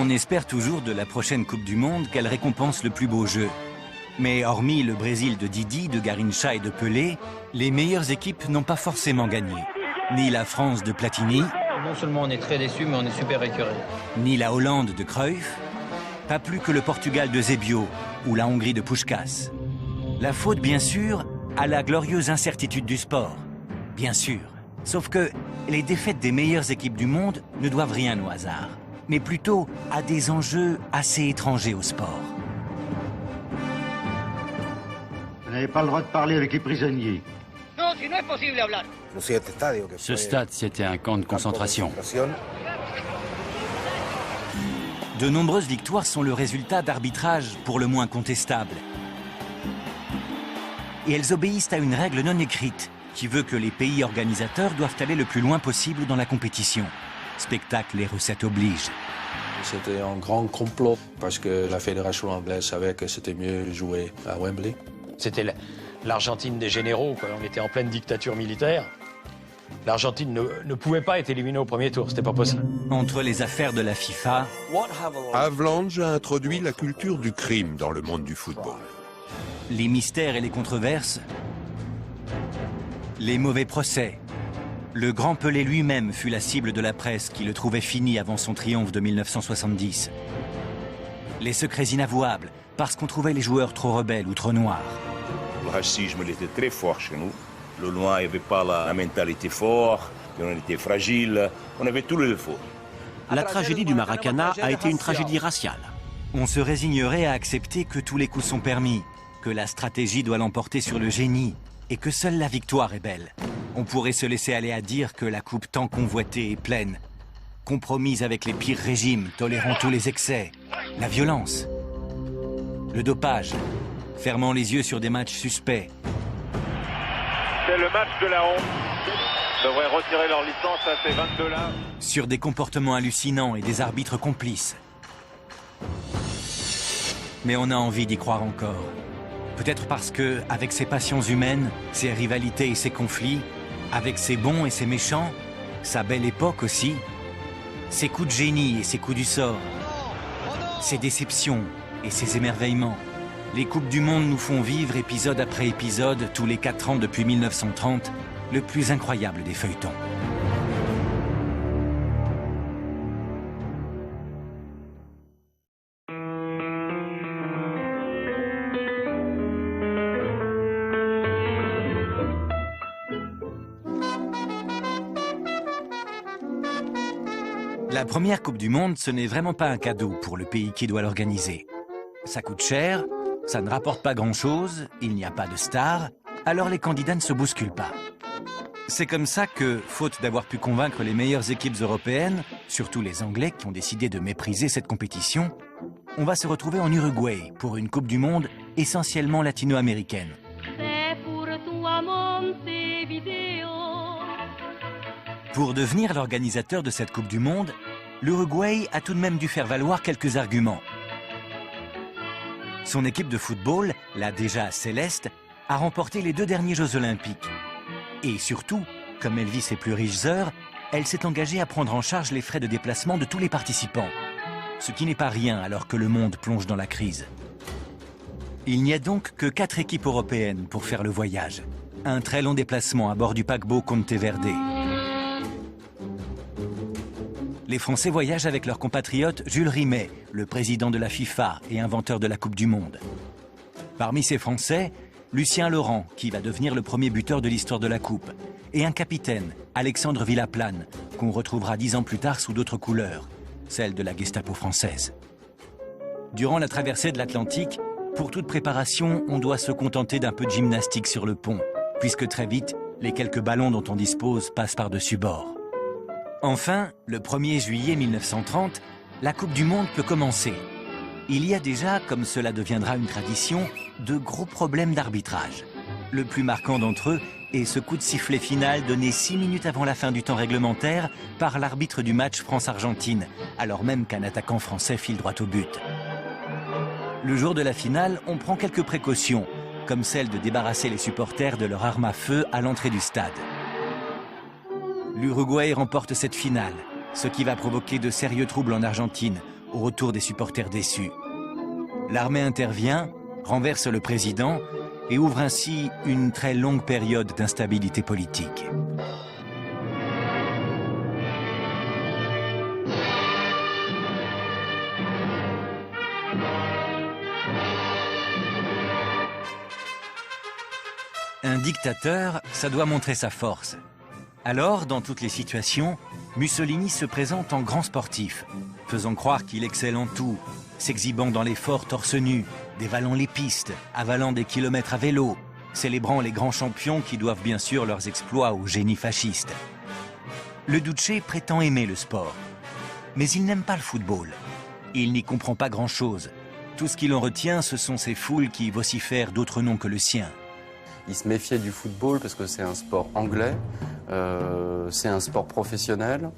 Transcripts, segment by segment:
On espère toujours de la prochaine Coupe du Monde qu'elle récompense le plus beau jeu. Mais hormis le Brésil de Didi, de Garrincha et de Pelé, les meilleures équipes n'ont pas forcément gagné. Ni la France de Platini, non seulement on est très déçus, mais on est super écœurés. Ni la Hollande de Cruyff, pas plus que le Portugal de Zébio ou la Hongrie de Puskás. La faute, bien sûr, à la glorieuse incertitude du sport. Bien sûr. Sauf que les défaites des meilleures équipes du monde ne doivent rien au hasard, mais plutôt à des enjeux assez étrangers au sport. Vous n'avez pas le droit de parler avec les prisonniers. Non, si no es posible hablar. Ce stade, c'était un camp de concentration. De nombreuses victoires sont le résultat d'arbitrages pour le moins contestables. Et elles obéissent à une règle non écrite qui veut que les pays organisateurs doivent aller le plus loin possible dans la compétition. Spectacle et recettes obligent. C'était un grand complot parce que la fédération anglaise savait que c'était mieux de jouer à Wembley. C'était l'Argentine des généraux, quoi. On était en pleine dictature militaire. L'Argentine ne pouvait pas être éliminée au premier tour, c'était pas possible. Entre les affaires de la FIFA, Havelange a introduit la culture du crime dans le monde du football. Les mystères et les controverses, les mauvais procès. Le grand Pelé lui-même fut la cible de la presse qui le trouvait fini avant son triomphe de 1970. Les secrets inavouables, parce qu'on trouvait les joueurs trop rebelles ou trop noirs. Le racisme il était très fort chez nous. Le noir n'avait pas la mentalité forte, on était fragile, on avait tous les défauts. La tragédie du Maracana a été une tragédie raciale. On se résignerait à accepter que tous les coups sont permis, que la stratégie doit l'emporter sur le génie et que seule la victoire est belle. On pourrait se laisser aller à dire que la coupe tant convoitée est pleine, compromise avec les pires régimes, tolérant tous les excès, la violence, le dopage, fermant les yeux sur des matchs suspects. C'est le match de la honte. Ils devraient retirer leur licence à ces 22-là. Sur des comportements hallucinants et des arbitres complices. Mais on a envie d'y croire encore. Peut-être parce que, avec ses passions humaines, ses rivalités et ses conflits, avec ses bons et ses méchants, sa belle époque aussi, ses coups de génie et ses coups du sort, ses déceptions et ses émerveillements, les Coupes du Monde nous font vivre épisode après épisode, tous les 4 ans depuis 1930, le plus incroyable des feuilletons. La première Coupe du Monde, ce n'est vraiment pas un cadeau pour le pays qui doit l'organiser. Ça coûte cher, ça ne rapporte pas grand-chose, il n'y a pas de stars, alors les candidats ne se bousculent pas. C'est comme ça que, faute d'avoir pu convaincre les meilleures équipes européennes, surtout les Anglais qui ont décidé de mépriser cette compétition, on va se retrouver en Uruguay pour une Coupe du Monde essentiellement latino-américaine. Pour devenir l'organisateur de cette Coupe du Monde, l'Uruguay a tout de même dû faire valoir quelques arguments. Son équipe de football, la déjà céleste, a remporté les 2 derniers Jeux Olympiques. Et surtout, comme elle vit ses plus riches heures, elle s'est engagée à prendre en charge les frais de déplacement de tous les participants. Ce qui n'est pas rien alors que le monde plonge dans la crise. Il n'y a donc que 4 équipes européennes pour faire le voyage. Un très long déplacement à bord du paquebot Conteverde. Les Français voyagent avec leur compatriote Jules Rimet, le président de la FIFA et inventeur de la Coupe du Monde. Parmi ces Français, Lucien Laurent, qui va devenir le premier buteur de l'histoire de la Coupe, et un capitaine, Alexandre Villaplane, qu'on retrouvera 10 ans plus tard sous d'autres couleurs, celle de la Gestapo française. Durant la traversée de l'Atlantique, pour toute préparation, on doit se contenter d'un peu de gymnastique sur le pont, puisque très vite, les quelques ballons dont on dispose passent par-dessus bord. Enfin, le 1er juillet 1930, la Coupe du Monde peut commencer. Il y a déjà, comme cela deviendra une tradition, de gros problèmes d'arbitrage. Le plus marquant d'entre eux est ce coup de sifflet final donné 6 minutes avant la fin du temps réglementaire par l'arbitre du match France-Argentine, alors même qu'un attaquant français file droit au but. Le jour de la finale, on prend quelques précautions, comme celle de débarrasser les supporters de leur arme à feu à l'entrée du stade. L'Uruguay remporte cette finale, ce qui va provoquer de sérieux troubles en Argentine, au retour des supporters déçus. L'armée intervient, renverse le président et ouvre ainsi une très longue période d'instabilité politique. Un dictateur, ça doit montrer sa force. Alors, dans toutes les situations, Mussolini se présente en grand sportif, faisant croire qu'il excelle en tout, s'exhibant dans l'effort torse nu, dévalant les pistes, avalant des kilomètres à vélo, célébrant les grands champions qui doivent bien sûr leurs exploits au génie fasciste. Le Duce prétend aimer le sport, mais il n'aime pas le football. Il n'y comprend pas grand-chose. Tout ce qu'il en retient, ce sont ces foules qui vocifèrent d'autres noms que le sien. Il se méfiait du football parce que c'est un sport anglais, c'est un sport professionnel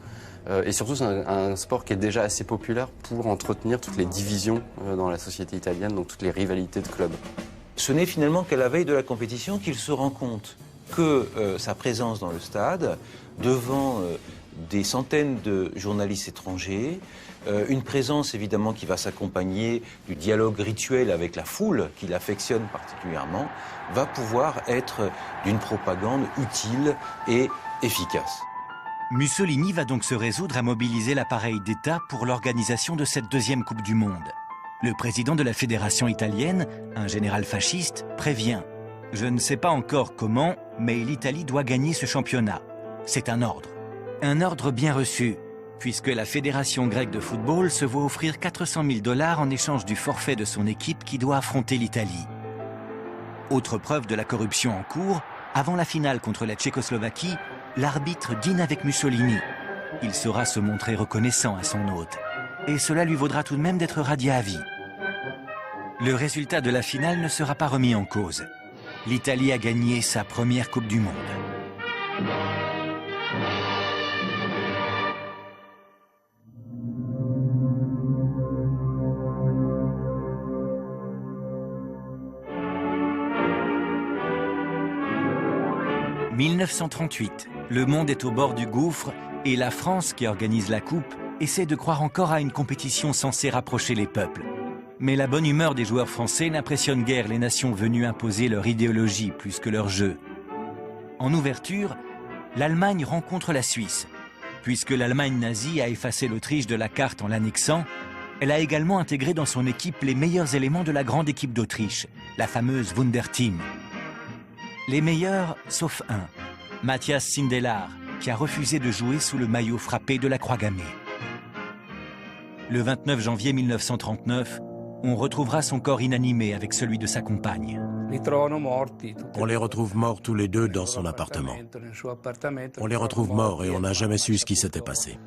et surtout c'est un sport qui est déjà assez populaire pour entretenir toutes les divisions dans la société italienne, donc toutes les rivalités de clubs. Ce n'est finalement qu'à la veille de la compétition qu'il se rend compte que sa présence dans le stade, devant des centaines de journalistes étrangers, une présence évidemment qui va s'accompagner du dialogue rituel avec la foule qu'il affectionne particulièrement, va pouvoir être d'une propagande utile et efficace. Mussolini va donc se résoudre à mobiliser l'appareil d'État pour l'organisation de cette deuxième Coupe du Monde. Le président de la fédération italienne, un général fasciste, prévient « Je ne sais pas encore comment, mais l'Italie doit gagner ce championnat. C'est un ordre. Un ordre bien reçu, puisque la fédération grecque de football se voit offrir 400 000 $ en échange du forfait de son équipe qui doit affronter l'Italie. » Autre preuve de la corruption en cours, avant la finale contre la Tchécoslovaquie, l'arbitre dîne avec Mussolini. Il saura se montrer reconnaissant à son hôte. Et cela lui vaudra tout de même d'être radié à vie. Le résultat de la finale ne sera pas remis en cause. L'Italie a gagné sa première Coupe du Monde. « 1938, le monde est au bord du gouffre et la France, qui organise la Coupe, essaie de croire encore à une compétition censée rapprocher les peuples. Mais la bonne humeur des joueurs français n'impressionne guère les nations venues imposer leur idéologie plus que leur jeu. En ouverture, l'Allemagne rencontre la Suisse. Puisque l'Allemagne nazie a effacé l'Autriche de la carte en l'annexant, elle a également intégré dans son équipe les meilleurs éléments de la grande équipe d'Autriche, la fameuse Wunderteam. Les meilleurs, sauf un, Matthias Sindelar, qui a refusé de jouer sous le maillot frappé de la croix gammée. Le 29 janvier 1939, on retrouvera son corps inanimé avec celui de sa compagne. On les retrouve morts tous les deux dans son appartement. On les retrouve morts et on n'a jamais su ce qui s'était passé.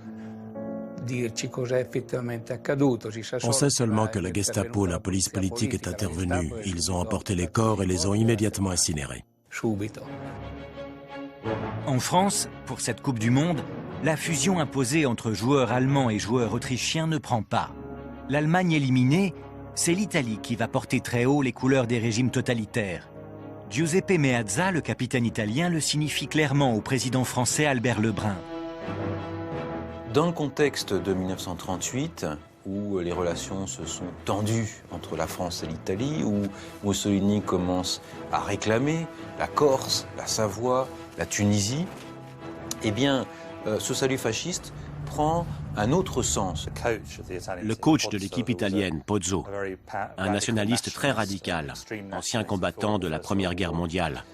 On sait seulement que la Gestapo, la police politique, est intervenue. Ils ont emporté les corps et les ont immédiatement incinérés. En France, pour cette Coupe du Monde, la fusion imposée entre joueurs allemands et joueurs autrichiens ne prend pas. L'Allemagne éliminée, c'est l'Italie qui va porter très haut les couleurs des régimes totalitaires. Giuseppe Meazza, le capitaine italien, le signifie clairement au président français Albert Lebrun. Dans le contexte de 1938, où les relations se sont tendues entre la France et l'Italie, où Mussolini commence à réclamer la Corse, la Savoie, la Tunisie, eh bien, ce salut fasciste prend un autre sens. Le coach de l'équipe italienne, Pozzo, un nationaliste très radical, ancien combattant de la Première Guerre mondiale,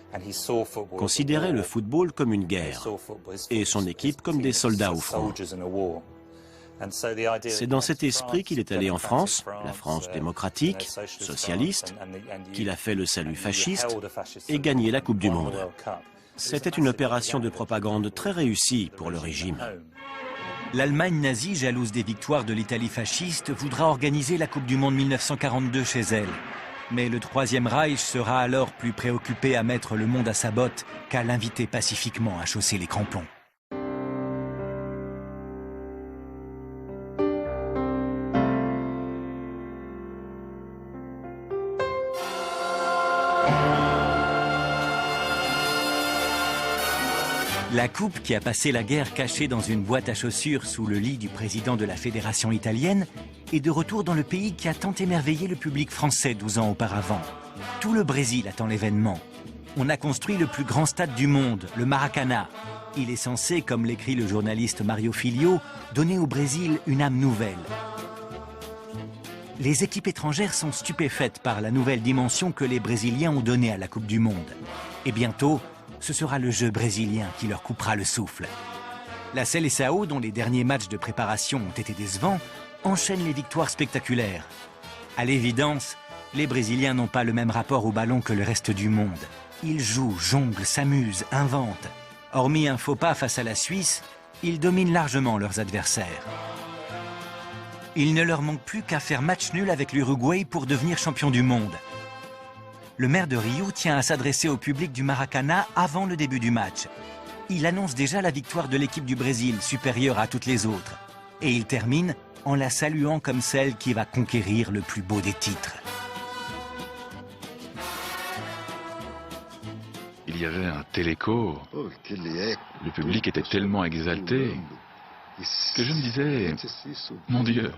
considérait le football comme une guerre et son équipe comme des soldats au front. C'est dans cet esprit qu'il est allé en France, la France démocratique, socialiste, qu'il a fait le salut fasciste et gagné la Coupe du Monde. C'était une opération de propagande très réussie pour le régime. L'Allemagne nazie, jalouse des victoires de l'Italie fasciste, voudra organiser la Coupe du Monde 1942 chez elle. Mais le Troisième Reich sera alors plus préoccupé à mettre le monde à sa botte qu'à l'inviter pacifiquement à chausser les crampons. La coupe, qui a passé la guerre cachée dans une boîte à chaussures sous le lit du président de la fédération italienne, est de retour dans le pays qui a tant émerveillé le public français 12 ans auparavant. Tout le Brésil attend l'événement. On a construit le plus grand stade du monde, le Maracanã. Il est censé, comme l'écrit le journaliste Mario Filho, donner au Brésil une âme nouvelle. Les équipes étrangères sont stupéfaites par la nouvelle dimension que les Brésiliens ont donnée à la Coupe du Monde. Et bientôt, ce sera le jeu brésilien qui leur coupera le souffle. La Seleção, dont les derniers matchs de préparation ont été décevants, enchaîne les victoires spectaculaires. À l'évidence, les Brésiliens n'ont pas le même rapport au ballon que le reste du monde. Ils jouent, jonglent, s'amusent, inventent. Hormis un faux pas face à la Suisse, ils dominent largement leurs adversaires. Il ne leur manque plus qu'à faire match nul avec l'Uruguay pour devenir champion du monde. Le maire de Rio tient à s'adresser au public du Maracanã avant le début du match. Il annonce déjà la victoire de l'équipe du Brésil, supérieure à toutes les autres. Et il termine en la saluant comme celle qui va conquérir le plus beau des titres. Il y avait un tel écho. Le public était tellement exalté que je me disais, mon Dieu,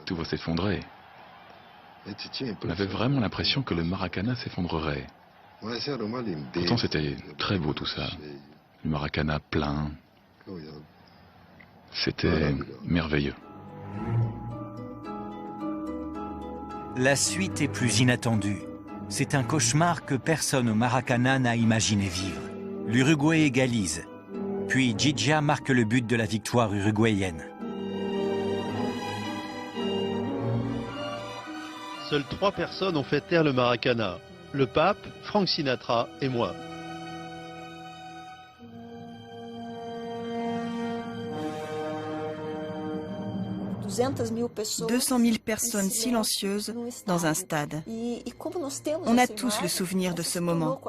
tout va s'effondrer. On avait vraiment l'impression que le Maracanã s'effondrerait. Pourtant, c'était très beau tout ça. Le Maracanã plein. C'était merveilleux. La suite est plus inattendue. C'est un cauchemar que personne au Maracanã n'a imaginé vivre. L'Uruguay égalise. Puis Djidia marque le but de la victoire uruguayenne. Seules 3 personnes ont fait taire le Maracanã. Le pape, Frank Sinatra et moi. « 200 000 personnes silencieuses dans un stade. On a tous le souvenir de ce moment.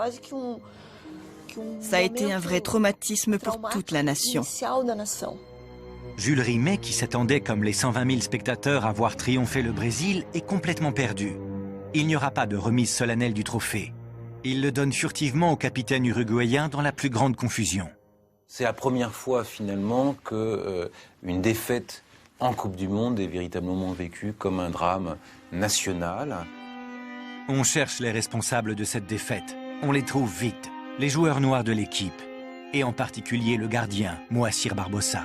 Ça a été un vrai traumatisme pour toute la nation. » Jules Rimet, qui s'attendait comme les 120 000 spectateurs à voir triompher le Brésil, est complètement perdu. Il n'y aura pas de remise solennelle du trophée. Il le donne furtivement au capitaine uruguayen dans la plus grande confusion. C'est la première fois finalement qu'une défaite en Coupe du Monde est véritablement vécue comme un drame national. On cherche les responsables de cette défaite. On les trouve vite. Les joueurs noirs de l'équipe. Et en particulier le gardien, Moacir Barbosa.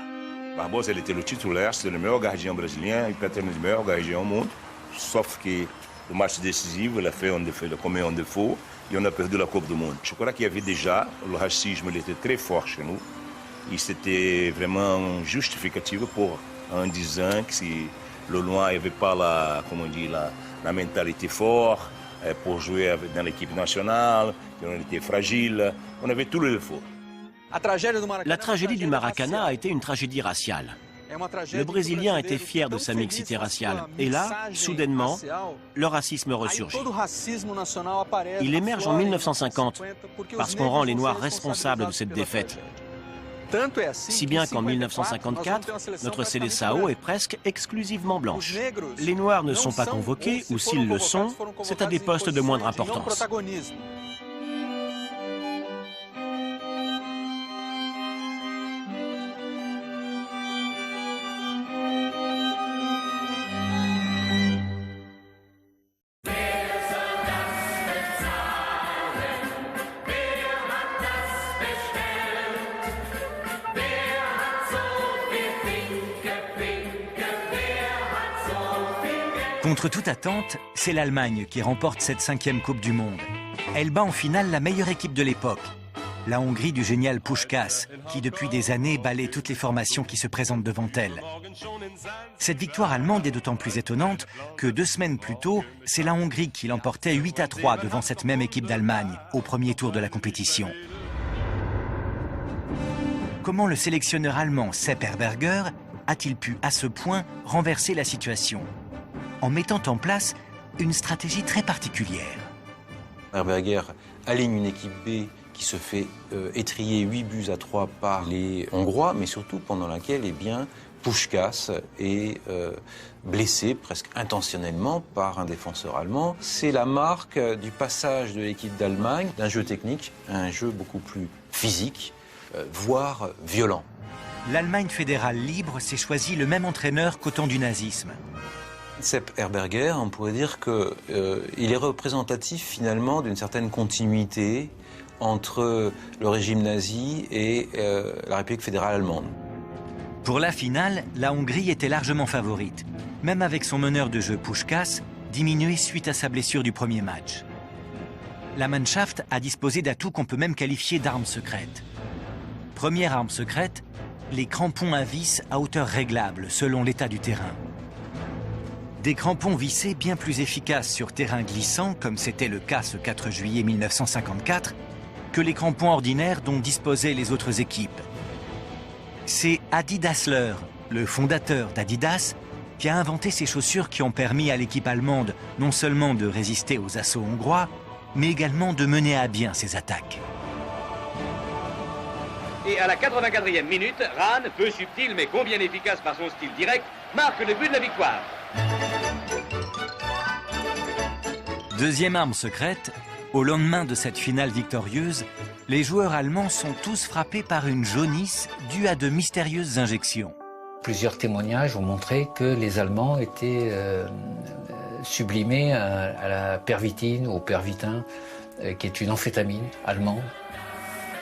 Barbosa, ele était le titulaire, c'est le meilleur gardien brésilien, il peut être le meilleur gardien au monde. Sauf que le match décisif, il a fait commis un défaut et on a perdu la Coupe du Monde. Je crois qu'il y avait déjà, le racisme il était très fort chez nous. Et c'était vraiment justificatif en disant que si le Noir n'avait pas la mentalité forte pour jouer dans l'équipe nationale, qu'on était fragile, on avait tous les défauts. La tragédie du Maracanã a été une tragédie raciale. Le Brésilien était fier de sa mixité raciale. Et là, soudainement, le racisme ressurgit. Il émerge en 1950 parce qu'on rend les Noirs responsables de cette défaite. Si bien qu'en 1954, notre Seleção est presque exclusivement blanche. Les Noirs ne sont pas convoqués, ou s'ils le sont, c'est à des postes de moindre importance. Contre toute attente, c'est l'Allemagne qui remporte cette 5e Coupe du Monde. Elle bat en finale la meilleure équipe de l'époque, la Hongrie du génial Puskás, qui depuis des années balaie toutes les formations qui se présentent devant elle. Cette victoire allemande est d'autant plus étonnante que 2 semaines plus tôt, c'est la Hongrie qui l'emportait 8-3 devant cette même équipe d'Allemagne, au premier tour de la compétition. Comment le sélectionneur allemand Sepp Herberger a-t-il pu à ce point renverser la situation ? En mettant en place une stratégie très particulière. Herberger aligne une équipe B qui se fait étrier 8-3 par les Hongrois, mais surtout pendant laquelle Puskás est blessé presque intentionnellement par un défenseur allemand. C'est la marque du passage de l'équipe d'Allemagne d'un jeu technique à un jeu beaucoup plus physique, voire violent. L'Allemagne fédérale libre s'est choisi le même entraîneur qu'au temps du nazisme. Sepp Herberger, on pourrait dire qu'il est représentatif finalement d'une certaine continuité entre le régime nazi et la République fédérale allemande. Pour la finale, la Hongrie était largement favorite, même avec son meneur de jeu Puskás, diminué suite à sa blessure du premier match. La Mannschaft a disposé d'atouts qu'on peut même qualifier d'armes secrètes. Première arme secrète, les crampons à vis à hauteur réglable selon l'état du terrain. Des crampons vissés bien plus efficaces sur terrain glissant, comme c'était le cas ce 4 juillet 1954, que les crampons ordinaires dont disposaient les autres équipes. C'est Adi Dassler, le fondateur d'Adidas, qui a inventé ces chaussures qui ont permis à l'équipe allemande non seulement de résister aux assauts hongrois, mais également de mener à bien ses attaques. Et à la 84e minute, Rahn, peu subtil mais combien efficace par son style direct, marque le but de la victoire. Deuxième arme secrète, au lendemain de cette finale victorieuse, les joueurs allemands sont tous frappés par une jaunisse due à de mystérieuses injections. Plusieurs témoignages ont montré que les Allemands étaient sublimés à la pervitine ou au pervitin, qui est une amphétamine allemande.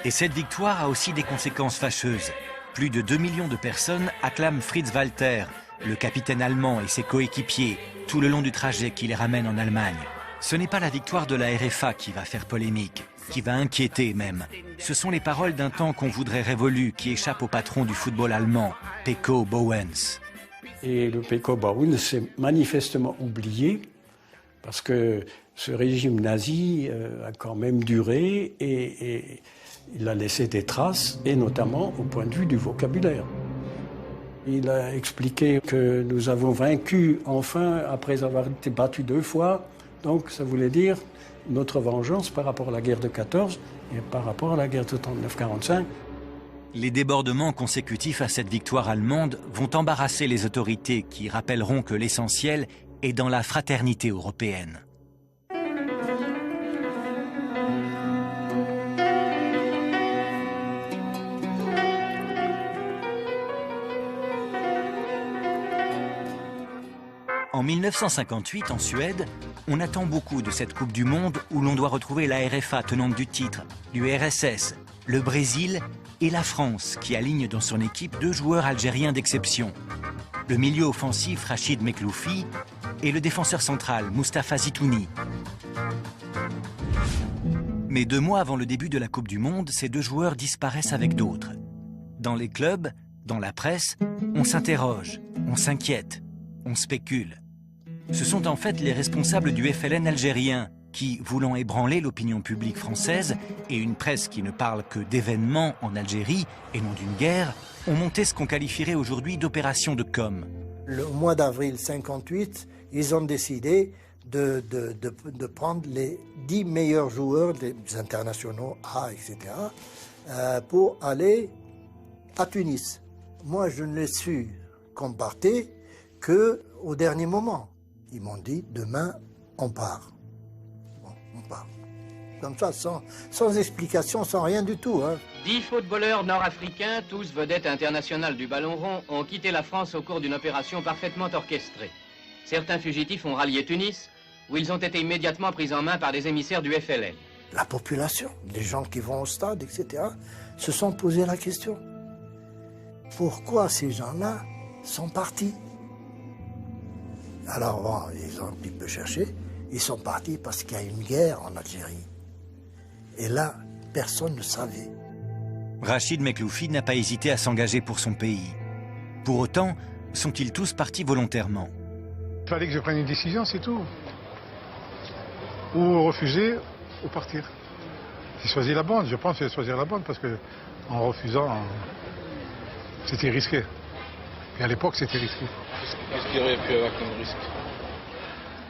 Et cette victoire a aussi des conséquences fâcheuses. Plus de 2 millions de personnes acclament Fritz Walter, le capitaine allemand et ses coéquipiers, tout le long du trajet qui les ramène en Allemagne. Ce n'est pas la victoire de la RFA qui va faire polémique, qui va inquiéter même. Ce sont les paroles d'un temps qu'on voudrait révolu qui échappe au patron du football allemand, Peko Bauens. Et le Peko Bauens s'est manifestement oublié parce que ce régime nazi a quand même duré et il a laissé des traces, et notamment au point de vue du vocabulaire. Il a expliqué que nous avons vaincu enfin après avoir été battus 2 fois. Donc ça voulait dire notre vengeance par rapport à la guerre de 14 et par rapport à la guerre de 39-45. Les débordements consécutifs à cette victoire allemande vont embarrasser les autorités qui rappelleront que l'essentiel est dans la fraternité européenne. En 1958, en Suède, on attend beaucoup de cette Coupe du Monde où l'on doit retrouver la RFA tenante du titre, l'URSS, le Brésil et la France qui aligne dans son équipe 2 joueurs algériens d'exception. Le milieu offensif Rachid Mekloufi et le défenseur central Mustapha Zitouni. Mais 2 mois avant le début de la Coupe du Monde, ces 2 joueurs disparaissent avec d'autres. Dans les clubs, dans la presse, on s'interroge, on s'inquiète, on spécule. Ce sont en fait les responsables du FLN algérien qui, voulant ébranler l'opinion publique française et une presse qui ne parle que d'événements en Algérie et non d'une guerre, ont monté ce qu'on qualifierait aujourd'hui d'opération de com. Au mois d'avril 58, ils ont décidé de prendre les 10 meilleurs joueurs des internationaux A, etc., pour aller à Tunis. Moi, je ne l'ai su qu'on partait qu'au dernier moment. Ils m'ont dit, demain, on part. Bon, on part. Comme ça, sans explication, sans rien du tout. 10 footballeurs nord-africains, tous vedettes internationales du ballon rond, ont quitté la France au cours d'une opération parfaitement orchestrée. Certains fugitifs ont rallié Tunis, où ils ont été immédiatement pris en main par des émissaires du FLN. La population, les gens qui vont au stade, etc., se sont posé la question. Pourquoi ces gens-là sont partis? Alors, bon, ils ont un petit peu cherché. Ils sont partis parce qu'il y a une guerre en Algérie. Et là, personne ne savait. Rachid Mekloufi n'a pas hésité à s'engager pour son pays. Pour autant, sont-ils tous partis volontairement? Il fallait que je prenne une décision, c'est tout. Ou refuser, ou partir. J'ai choisi la bonne, je pense que j'ai choisi la bonne parce que en refusant, c'était risqué. Et à l'époque, c'était risqué. Qu'est-ce qu'il y aurait pu avoir comme risque?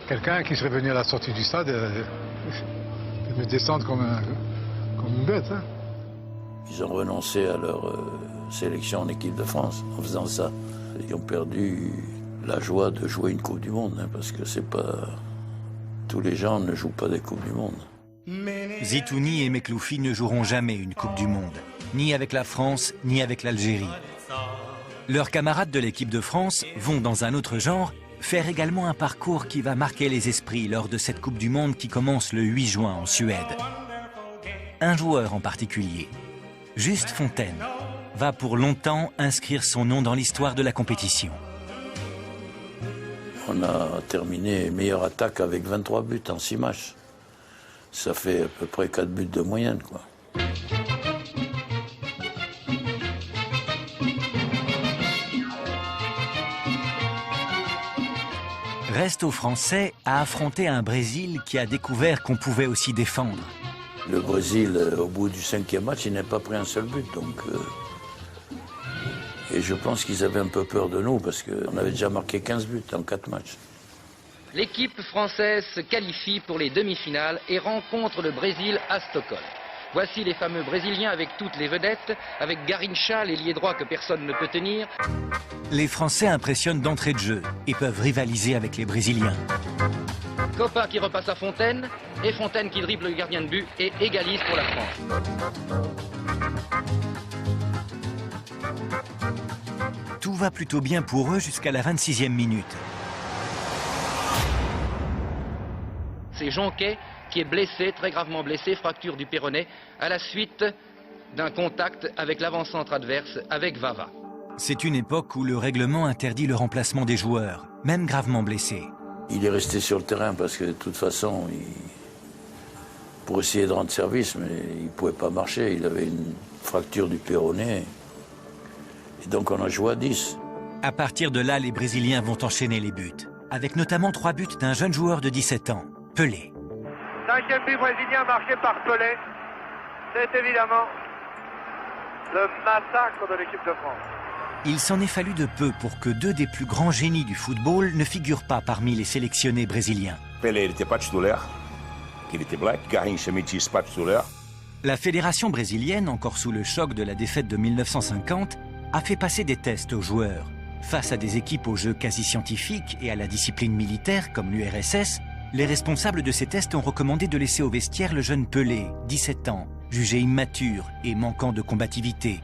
Quelqu'un qui serait venu à la sortie du stade et me descendre comme une bête. Hein. Ils ont renoncé à leur sélection en équipe de France en faisant ça. Ils ont perdu la joie de jouer une Coupe du Monde, hein, parce que c'est pas... Tous les gens ne jouent pas des Coupes du Monde. Zitouni et Mekloufi ne joueront jamais une Coupe du Monde. ni avec la France, ni avec l'Algérie. Leurs camarades de l'équipe de France vont, dans un autre genre, faire également un parcours qui va marquer les esprits lors de cette Coupe du Monde qui commence le 8 juin en Suède. Un joueur en particulier, Just Fontaine, va pour longtemps inscrire son nom dans l'histoire de la compétition. On a terminé meilleure attaque avec 23 buts en 6 matchs. Ça fait à peu près 4 buts de moyenne, quoi. Reste aux Français à affronter un Brésil qui a découvert qu'on pouvait aussi défendre. Le Brésil, au bout du 5e match, il n'a pas pris un seul but, donc... Et je pense qu'ils avaient un peu peur de nous, parce qu'on avait déjà marqué 15 buts en 4 matchs. L'équipe française se qualifie pour les demi-finales et rencontre le Brésil à Stockholm. Voici les fameux Brésiliens avec toutes les vedettes, avec Garrincha, l'ailier droit que personne ne peut tenir. Les Français impressionnent d'entrée de jeu et peuvent rivaliser avec les Brésiliens. Copa qui repasse à Fontaine, et Fontaine qui dribble le gardien de but et égalise pour la France. Tout va plutôt bien pour eux jusqu'à la 26e minute. C'est Jonquet qui est blessé, très gravement blessé, fracture du péroné, à la suite d'un contact avec l'avant-centre adverse, avec Vava. C'est une époque où le règlement interdit le remplacement des joueurs, même gravement blessés. Il est resté sur le terrain parce que de toute façon, pour essayer de rendre service, mais il ne pouvait pas marcher. Il avait une fracture du péroné. Et donc on a joué à 10. À partir de là, les Brésiliens vont enchaîner les buts, avec notamment 3 buts d'un jeune joueur de 17 ans, Pelé. 5e but brésilien marqué par Pelé. C'est évidemment le massacre de l'équipe de France. Il s'en est fallu de peu pour que 2 des plus grands génies du football ne figurent pas parmi les sélectionnés brésiliens. Pelé n'était pas titulaire, il était black. Garrincha Métis pas titulaire. La fédération brésilienne, encore sous le choc de la défaite de 1950, a fait passer des tests aux joueurs. Face à des équipes aux jeux quasi scientifiques et à la discipline militaire comme l'URSS, les responsables de ces tests ont recommandé de laisser au vestiaire le jeune Pelé, 17 ans, jugé immature et manquant de combativité,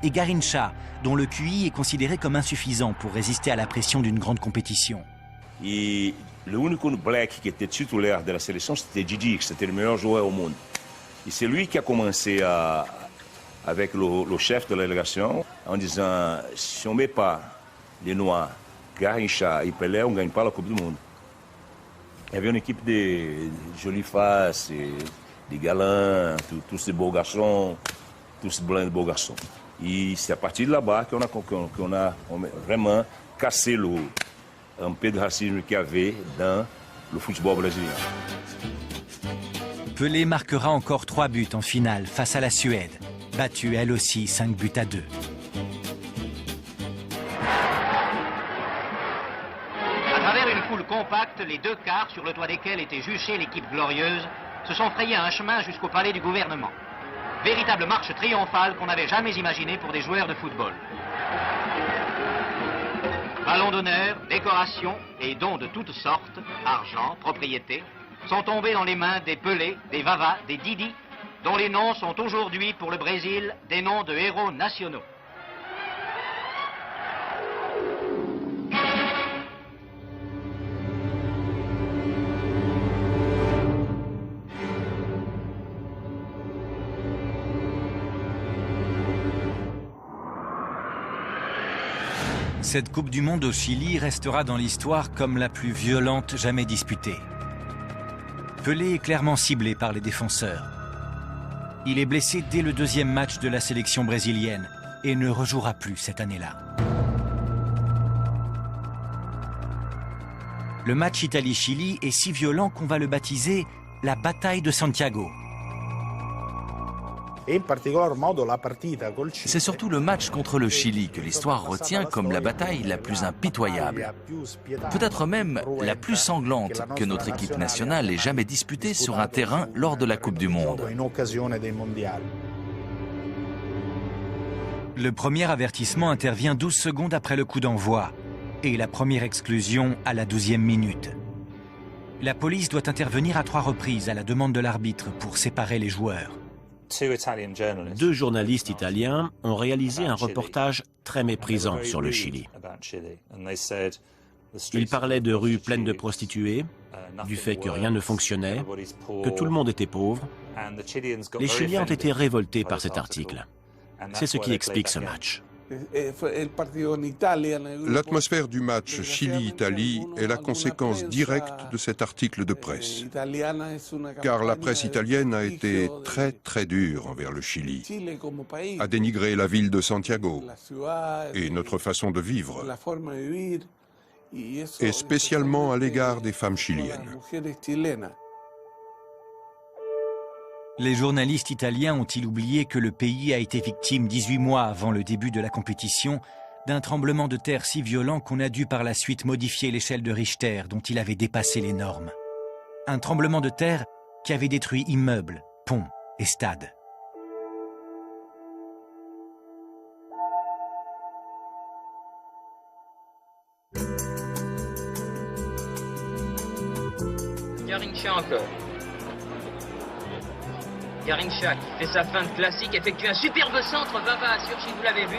et Garrincha, dont le QI est considéré comme insuffisant pour résister à la pression d'une grande compétition. Et le unique black qui était titulaire de la sélection, c'était Didi, c'était le meilleur joueur au monde. Et c'est lui qui a commencé avec le chef de la délégation en disant si on ne met pas les Noirs, Garrincha et Pelé, on ne gagne pas la Coupe du Monde. Il y avait une équipe de jolies faces, des galants, tous ces beaux garçons, tous ces blancs de beaux garçons. Et c'est à partir de là-bas qu'on a vraiment cassé un peu de racisme qu'il y avait dans le football brésilien. Pelé marquera encore 3 buts en finale face à la Suède, battue elle aussi 5 buts à 2. À travers une foule compacte, les 2 cars sur le toit desquels était juchée l'équipe glorieuse se sont frayés un chemin jusqu'au palais du gouvernement. Véritable marche triomphale qu'on n'avait jamais imaginée pour des joueurs de football. Ballons d'honneur, décorations et dons de toutes sortes, argent, propriété, sont tombés dans les mains des Pelé, des Vava, des Didi, dont les noms sont aujourd'hui pour le Brésil des noms de héros nationaux. Cette Coupe du Monde au Chili restera dans l'histoire comme la plus violente jamais disputée. Pelé est clairement ciblé par les défenseurs. Il est blessé dès le 2e match de la sélection brésilienne et ne rejouera plus cette année-là. Le match Italie-Chili est si violent qu'on va le baptiser la bataille de Santiago. C'est surtout le match contre le Chili que l'histoire retient comme la bataille la plus impitoyable. Peut-être même la plus sanglante que notre équipe nationale ait jamais disputée sur un terrain lors de la Coupe du Monde. Le premier avertissement intervient 12 secondes après le coup d'envoi et la première exclusion à la 12e minute. La police doit intervenir à 3 reprises à la demande de l'arbitre pour séparer les joueurs. 2 journalistes italiens ont réalisé un reportage très méprisant sur le Chili. Ils parlaient de rues pleines de prostituées, du fait que rien ne fonctionnait, que tout le monde était pauvre. Les Chiliens ont été révoltés par cet article. C'est ce qui explique ce match. L'atmosphère du match Chili-Italie est la conséquence directe de cet article de presse. Car la presse italienne a été très dure envers le Chili, a dénigré la ville de Santiago et notre façon de vivre, et spécialement à l'égard des femmes chiliennes. Les journalistes italiens ont-ils oublié que le pays a été victime 18 mois avant le début de la compétition d'un tremblement de terre si violent qu'on a dû par la suite modifier l'échelle de Richter dont il avait dépassé les normes. Un tremblement de terre qui avait détruit immeubles, ponts et stades. Garrincha encore. Garrincha qui fait sa feinte classique, effectue un superbe centre, Vava assure si vous l'avez vu.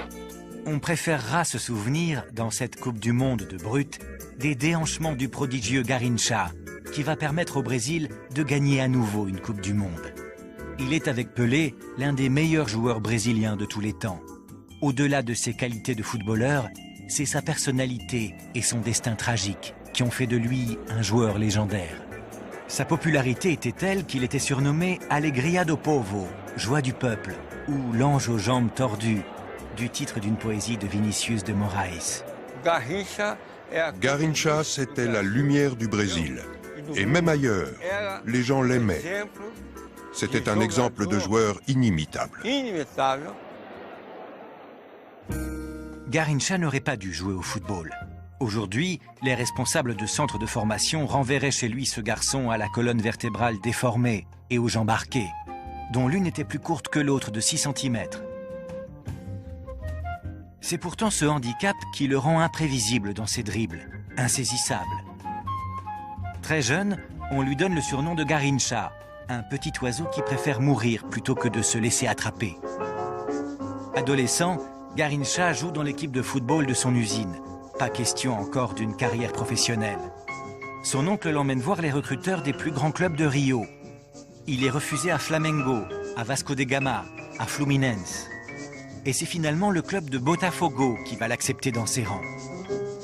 On préférera se souvenir, dans cette Coupe du Monde de brut, des déhanchements du prodigieux Garrincha, qui va permettre au Brésil de gagner à nouveau une Coupe du Monde. Il est avec Pelé l'un des meilleurs joueurs brésiliens de tous les temps. Au-delà de ses qualités de footballeur, c'est sa personnalité et son destin tragique qui ont fait de lui un joueur légendaire. Sa popularité était telle qu'il était surnommé Alegria do Povo, joie du peuple, ou l'ange aux jambes tordues, du titre d'une poésie de Vinicius de Moraes. Garrincha, c'était la lumière du Brésil. Et même ailleurs, les gens l'aimaient. C'était un exemple de joueur inimitable. Garrincha n'aurait pas dû jouer au football. Aujourd'hui, les responsables de centres de formation renverraient chez lui ce garçon à la colonne vertébrale déformée et aux jambes arquées, dont l'une était plus courte que l'autre de 6 cm. C'est pourtant ce handicap qui le rend imprévisible dans ses dribbles, insaisissable. Très jeune, on lui donne le surnom de Garrincha, un petit oiseau qui préfère mourir plutôt que de se laisser attraper. Adolescent, Garrincha joue dans l'équipe de football de son usine. Pas question encore d'une carrière professionnelle. Son oncle l'emmène voir les recruteurs des plus grands clubs de Rio. Il est refusé à Flamengo, à Vasco da Gama, à Fluminense. Et c'est finalement le club de Botafogo qui va l'accepter dans ses rangs.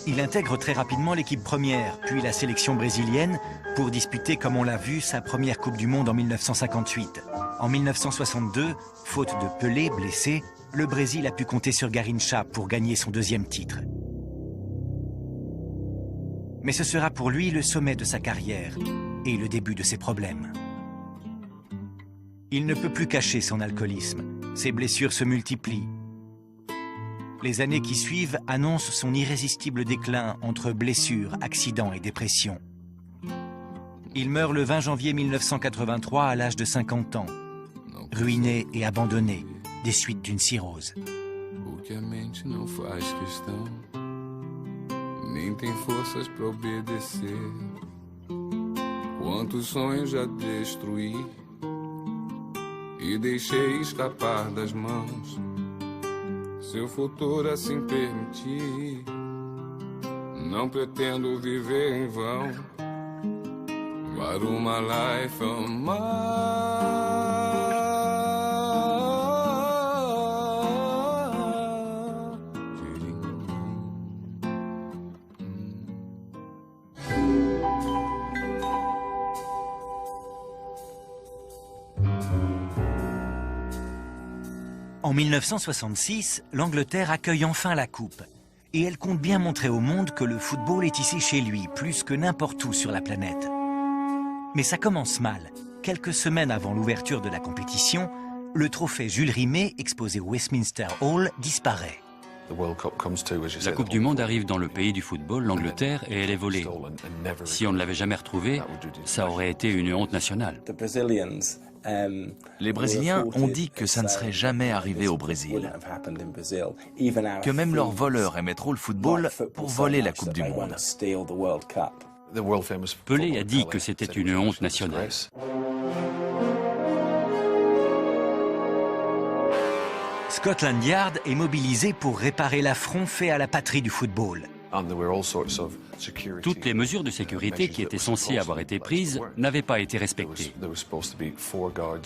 Il intègre très rapidement l'équipe première, puis la sélection brésilienne, pour disputer, comme on l'a vu, sa première Coupe du Monde en 1958. En 1962, faute de Pelé, blessé, le Brésil a pu compter sur Garrincha pour gagner son 2e titre. Mais ce sera pour lui le sommet de sa carrière et le début de ses problèmes. Il ne peut plus cacher son alcoolisme. Ses blessures se multiplient. Les années qui suivent annoncent son irrésistible déclin entre blessures, accidents et dépression. Il meurt le 20 janvier 1983 à l'âge de 50 ans, ruiné et abandonné des suites d'une cirrhose. Nem tem forças para obedecer. Quantos sonhos já destruí e deixei escapar das mãos. Seu futuro assim permitir. Não pretendo viver em vão. But uma life of mine. En 1966, l'Angleterre accueille enfin la Coupe. Et elle compte bien montrer au monde que le football est ici chez lui, plus que n'importe où sur la planète. Mais ça commence mal. Quelques semaines avant l'ouverture de la compétition, le trophée Jules Rimet, exposé au Westminster Hall, disparaît. La Coupe du Monde arrive dans le pays du football, l'Angleterre, et elle est volée. Si on ne l'avait jamais retrouvée, ça aurait été une honte nationale. Les Brésiliens ont dit que ça ne serait jamais arrivé au Brésil, que même leurs voleurs aimaient trop le football pour voler la Coupe du Monde. Pelé a dit que c'était une honte nationale. Scotland Yard est mobilisé pour réparer l'affront fait à la patrie du football. Toutes les mesures de sécurité qui étaient censées avoir été prises n'avaient pas été respectées.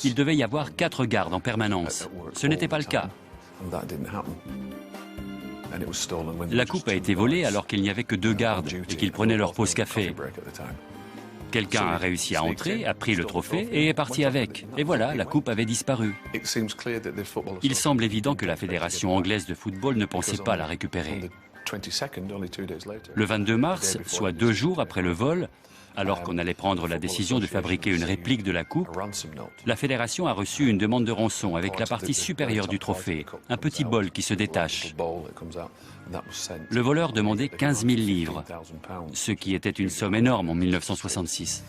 Il devait y avoir 4 gardes en permanence. Ce n'était pas le cas. La coupe a été volée alors qu'il n'y avait que 2 gardes et qu'ils prenaient leur pause café. Quelqu'un a réussi à entrer, a pris le trophée et est parti avec. Et voilà, la coupe avait disparu. Il semble évident que la Fédération anglaise de football ne pensait pas la récupérer. Le 22 mars, soit 2 jours après le vol, alors qu'on allait prendre la décision de fabriquer une réplique de la coupe, la Fédération a reçu une demande de rançon avec la partie supérieure du trophée, un petit bol qui se détache. Le voleur demandait 15 000 livres, ce qui était une somme énorme en 1966.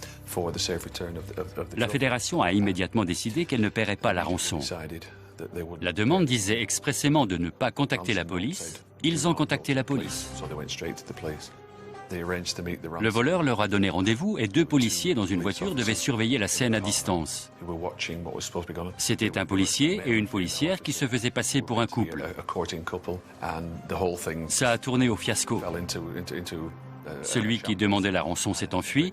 La Fédération a immédiatement décidé qu'elle ne paierait pas la rançon. La demande disait expressément de ne pas contacter la police. Ils ont contacté la police. Le voleur leur a donné rendez-vous et 2 policiers dans une voiture devaient surveiller la scène à distance. C'était un policier et une policière qui se faisaient passer pour un couple. Ça a tourné au fiasco. Celui qui demandait la rançon s'est enfui.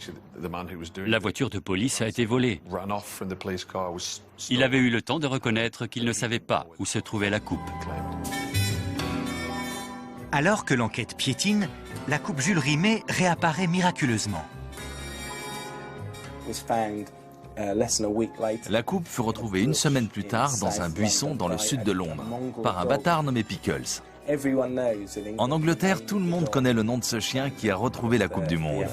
La voiture de police a été volée. Il avait eu le temps de reconnaître qu'il ne savait pas où se trouvait la coupe. Alors que l'enquête piétine, la coupe Jules Rimet réapparaît miraculeusement. La coupe fut retrouvée une semaine plus tard dans un buisson dans le sud de Londres, par un bâtard nommé Pickles. En Angleterre, tout le monde connaît le nom de ce chien qui a retrouvé la Coupe du Monde.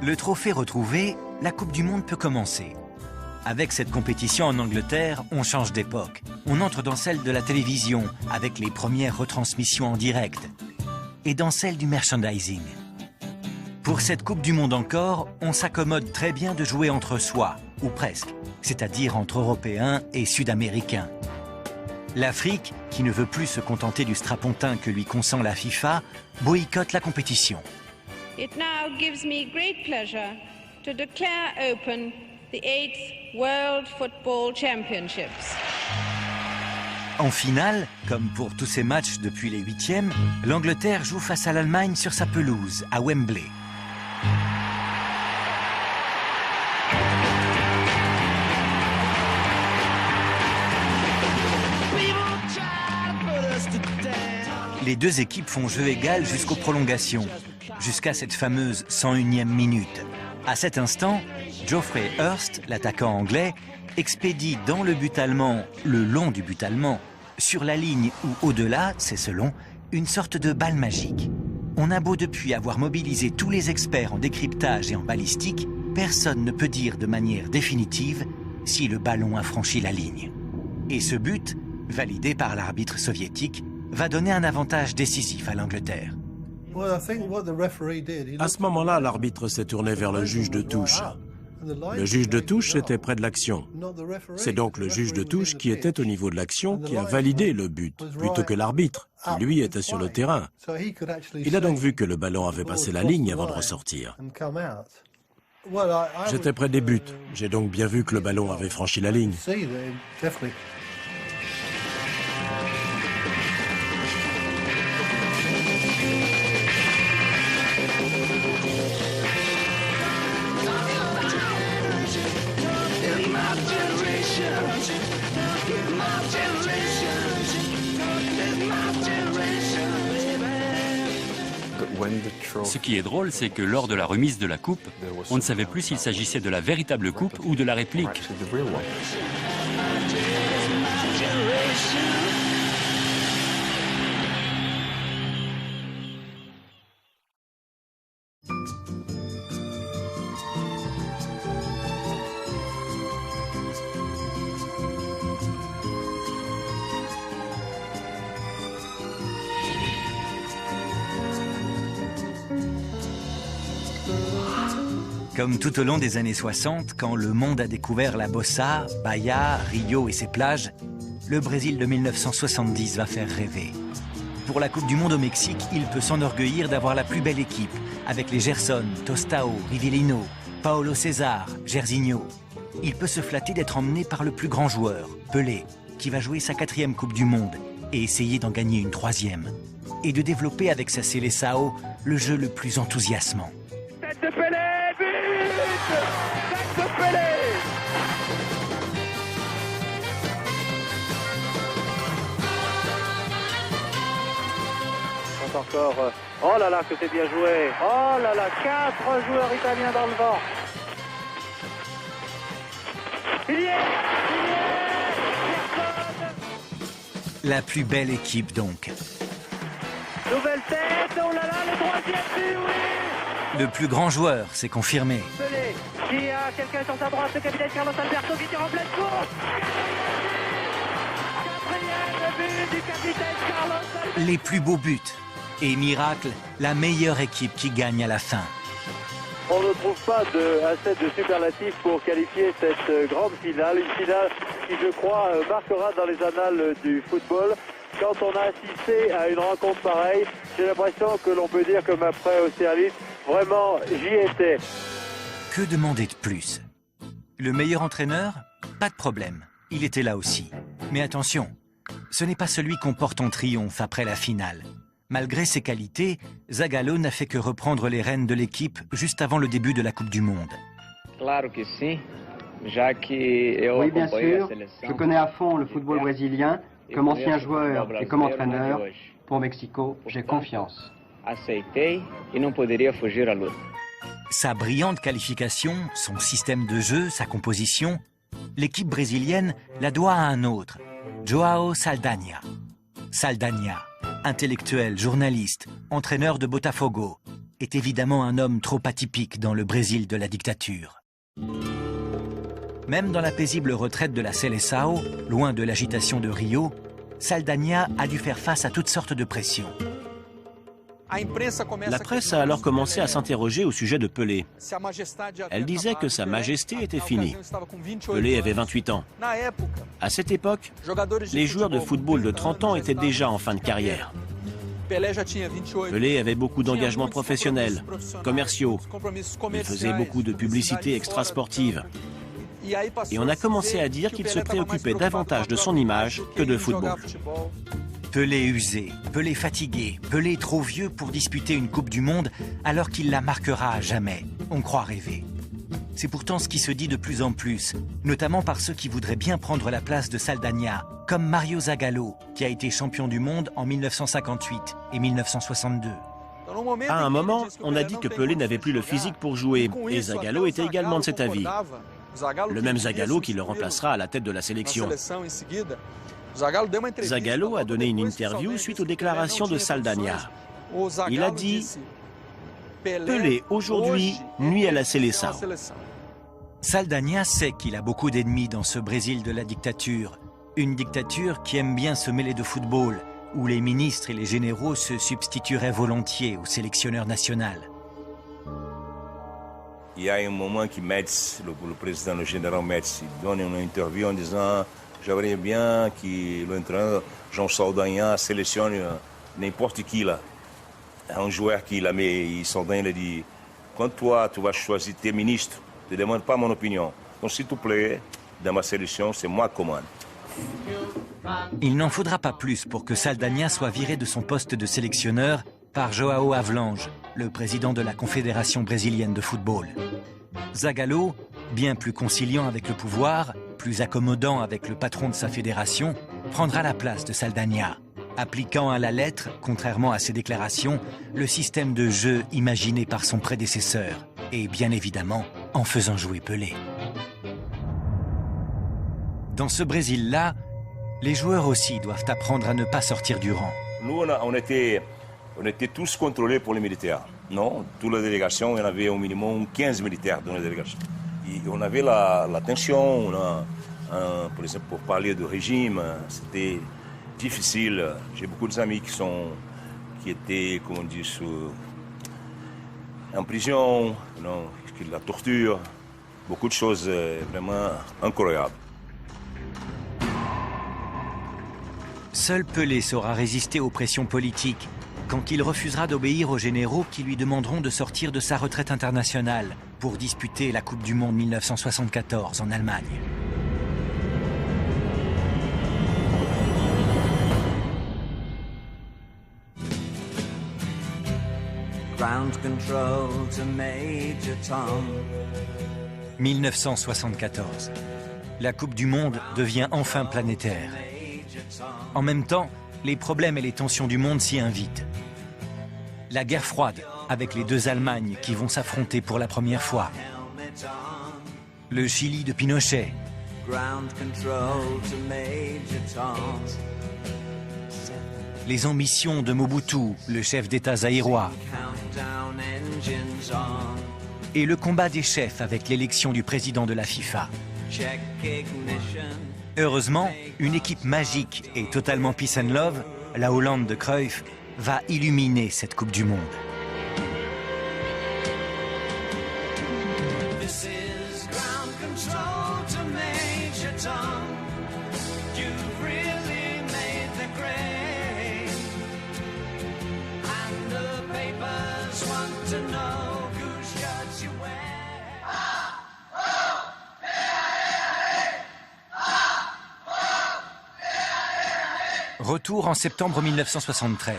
Le trophée retrouvé, la Coupe du Monde peut commencer. Avec cette compétition en Angleterre, on change d'époque. On entre dans celle de la télévision, avec les premières retransmissions en direct, et dans celle du merchandising. Pour cette Coupe du Monde encore, on s'accommode très bien de jouer entre soi, ou presque, c'est-à-dire entre Européens et Sud-Américains. L'Afrique, qui ne veut plus se contenter du strapontin que lui consent la FIFA, boycotte la compétition. It now gives me great pleasure to declare open the 8th World Football Championships. En finale, comme pour tous ces matchs depuis les 8e, l'Angleterre joue face à l'Allemagne sur sa pelouse, à Wembley. Les 2 équipes font jeu égal jusqu'aux prolongations, jusqu'à cette fameuse 101e minute. À cet instant, Geoffrey Hurst, l'attaquant anglais, expédie dans le but allemand, le long du but allemand, sur la ligne ou au-delà, c'est selon, une sorte de balle magique. On a beau depuis avoir mobilisé tous les experts en décryptage et en balistique, personne ne peut dire de manière définitive si le ballon a franchi la ligne. Et ce but, validé par l'arbitre soviétique, va donner un avantage décisif à l'Angleterre. À ce moment-là, l'arbitre s'est tourné vers le juge de touche. Le juge de touche était près de l'action. C'est donc le juge de touche qui était au niveau de l'action qui a validé le but, plutôt que l'arbitre, qui lui était sur le terrain. Il a donc vu que le ballon avait passé la ligne avant de ressortir. J'étais près des buts. J'ai donc bien vu que le ballon avait franchi la ligne. Ce qui est drôle, c'est que lors de la remise de la coupe, on ne savait plus s'il s'agissait de la véritable coupe ou de la réplique. Comme tout au long des années 60, quand le monde a découvert la bossa, Bahia, Rio et ses plages, le Brésil de 1970 va faire rêver. Pour la Coupe du Monde au Mexique, il peut s'enorgueillir d'avoir la plus belle équipe, avec les Gerson, Tostao, Rivellino, Paulo César, Jairzinho. Il peut se flatter d'être emmené par le plus grand joueur, Pelé. qui va jouer sa 4e Coupe du Monde et essayer d'en gagner une 3e. Et de développer avec sa Seleção le jeu le plus enthousiasmant. Tête de Pelé, but! Tête de Pelé! Encore, oh là là, que c'est bien joué. Oh là là, 4 joueurs italiens dans le vent. Il y est! La plus belle équipe donc. Nouvelle tête, oh là là, le 3e but, oui! Le plus grand joueur, c'est confirmé. Pelé, qui a quelqu'un sur sa droite, le capitaine Carlos Alberto qui tire en pleine course. 4e but du capitaine Carlos Alberto. Les plus beaux buts. Et miracle, la meilleure équipe qui gagne à la fin. On ne trouve pas assez de superlatifs pour qualifier cette grande finale. Une finale qui, je crois, marquera dans les annales du football. Quand on a assisté à une rencontre pareille, j'ai l'impression que l'on peut dire comme après Austerlitz, vraiment, j'y étais. Que demander de plus? Le meilleur entraîneur? Pas de problème. Il était là aussi. Mais attention, ce n'est pas celui qu'on porte en triomphe après la finale. Malgré ses qualités, Zagallo n'a fait que reprendre les rênes de l'équipe juste avant le début de la Coupe du Monde. Oui, bien sûr. Je connais à fond le football brésilien. Comme ancien joueur et comme entraîneur, pour Mexico, j'ai confiance. Sa brillante qualification, son système de jeu, sa composition, l'équipe brésilienne la doit à un autre, João Saldanha. Saldanha, intellectuel, journaliste, entraîneur de Botafogo, est évidemment un homme trop atypique dans le Brésil de la dictature. Même dans la paisible retraite de la Seleção, loin de l'agitation de Rio, Saldanha a dû faire face à toutes sortes de pressions. La presse a alors commencé à s'interroger au sujet de Pelé. Elle disait que Sa Majesté était finie. Pelé avait 28 ans. À cette époque, les joueurs de football de 30 ans étaient déjà en fin de carrière. Pelé avait beaucoup d'engagements professionnels, commerciaux. Il faisait beaucoup de publicités extrasportives. Et on a commencé à dire qu'il se préoccupait davantage de son image que de football. Pelé usé, Pelé fatigué, Pelé trop vieux pour disputer une Coupe du Monde alors qu'il la marquera à jamais. On croit rêver. C'est pourtant ce qui se dit de plus en plus, notamment par ceux qui voudraient bien prendre la place de Saldanha, comme Mario Zagallo, qui a été champion du monde en 1958 et 1962. À un moment, on a dit que Pelé n'avait plus le physique pour jouer, et Zagallo était également de cet avis. Le même Zagallo qui le remplacera à la tête de la sélection. Zagallo a donné une interview suite aux déclarations de Saldanha. Il a dit « Pelé, aujourd'hui, nuit à la Seleção ». Saldanha sait qu'il a beaucoup d'ennemis dans ce Brésil de la dictature. Une dictature qui aime bien se mêler de football, où les ministres et les généraux se substitueraient volontiers au sélectionneur national. Il y a un moment que Médici, le président, le général Médici, donne une interview en disant « J'aimerais bien que l'entraîneur João Saldanha sélectionne n'importe qui là. » Un joueur qui l'a mis, Saldanha, il a dit « Quand toi, tu vas choisir tes ministres, ne te demande pas mon opinion. Donc s'il te plaît, dans ma sélection, c'est moi qui commande. » Il n'en faudra pas plus pour que Saldanha soit viré de son poste de sélectionneur par João Havelange, le président de la Confédération brésilienne de football. Zagallo, bien plus conciliant avec le pouvoir, plus accommodant avec le patron de sa fédération, prendra la place de Saldanha, appliquant à la lettre, contrairement à ses déclarations, le système de jeu imaginé par son prédécesseur, et bien évidemment en faisant jouer Pelé. Dans ce Brésil-là, les joueurs aussi doivent apprendre à ne pas sortir du rang. Nous, on était tous contrôlés pour les militaires. Non, toute la délégation, il y en avait au minimum 15 militaires dans la délégation. Et on avait la tension, par exemple, pour parler de régime, c'était difficile. J'ai beaucoup d'amis qui étaient, comment dire, en prison, la torture, beaucoup de choses vraiment incroyables. Seul Pelé saura résister aux pressions politiques quand il refusera d'obéir aux généraux qui lui demanderont de sortir de sa retraite internationale pour disputer la Coupe du Monde 1974 en Allemagne. « 1974. La Coupe du Monde devient enfin planétaire. En même temps, les problèmes et les tensions du monde s'y invitent. La guerre froide, avec les deux Allemagnes qui vont s'affronter pour la première fois. Le Chili de Pinochet. Les ambitions de Mobutu, le chef d'État zaïrois. Et le combat des chefs avec l'élection du président de la FIFA. Heureusement, une équipe magique et totalement peace and love, la Hollande de Cruyff, va illuminer cette Coupe du Monde. Retour en septembre 1973.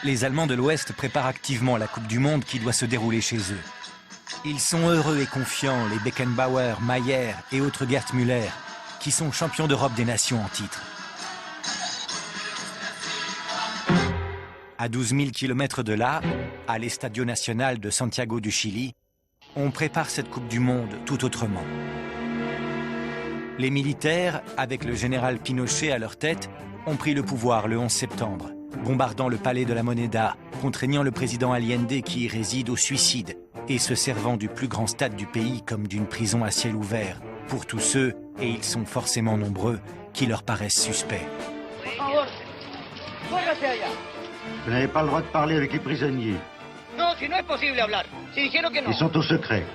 Les Allemands de l'Ouest préparent activement la Coupe du Monde qui doit se dérouler chez eux. Ils sont heureux et confiants, les Beckenbauer, Mayer et autres Gerd Müller, qui sont champions d'Europe des nations en titre. À 12 000 km de là, à l'Estadio Nacional de Santiago du Chili, on prépare cette Coupe du Monde tout autrement. Les militaires, avec le général Pinochet à leur tête, ont pris le pouvoir le 11 septembre, bombardant le palais de la Moneda, contraignant le président Allende qui y réside au suicide et se servant du plus grand stade du pays comme d'une prison à ciel ouvert pour tous ceux, et ils sont forcément nombreux, qui leur paraissent suspects. Vous n'avez pas le droit de parler avec les prisonniers. Ils sont au secret.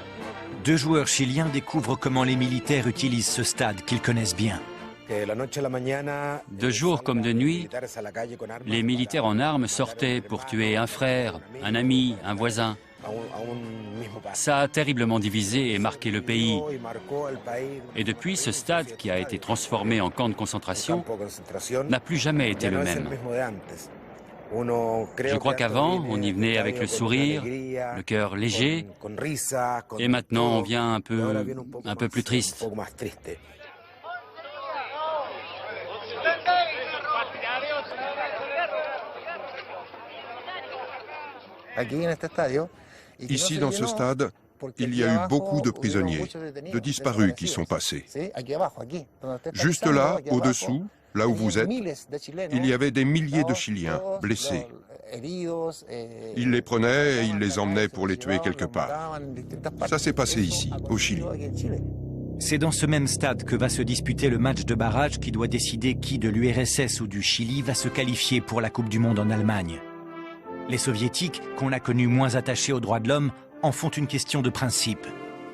Deux joueurs chiliens découvrent comment les militaires utilisent ce stade qu'ils connaissent bien. De jour comme de nuit, les militaires en armes sortaient pour tuer un frère, un ami, un voisin. Ça a terriblement divisé et marqué le pays. Et depuis, ce stade, qui a été transformé en camp de concentration, n'a plus jamais été le même. Je crois qu'avant, on y venait avec le sourire, le cœur léger, et maintenant on vient un peu plus triste. Ici, dans ce stade, il y a eu beaucoup de prisonniers, de disparus qui sont passés. Juste là, au-dessous, là où vous êtes, il y avait des milliers de Chiliens blessés. Ils les prenaient et ils les emmenaient pour les tuer quelque part. Ça s'est passé ici, au Chili. C'est dans ce même stade que va se disputer le match de barrage qui doit décider qui de l'URSS ou du Chili va se qualifier pour la Coupe du Monde en Allemagne. Les soviétiques, qu'on a connus moins attachés aux droits de l'homme, en font une question de principe.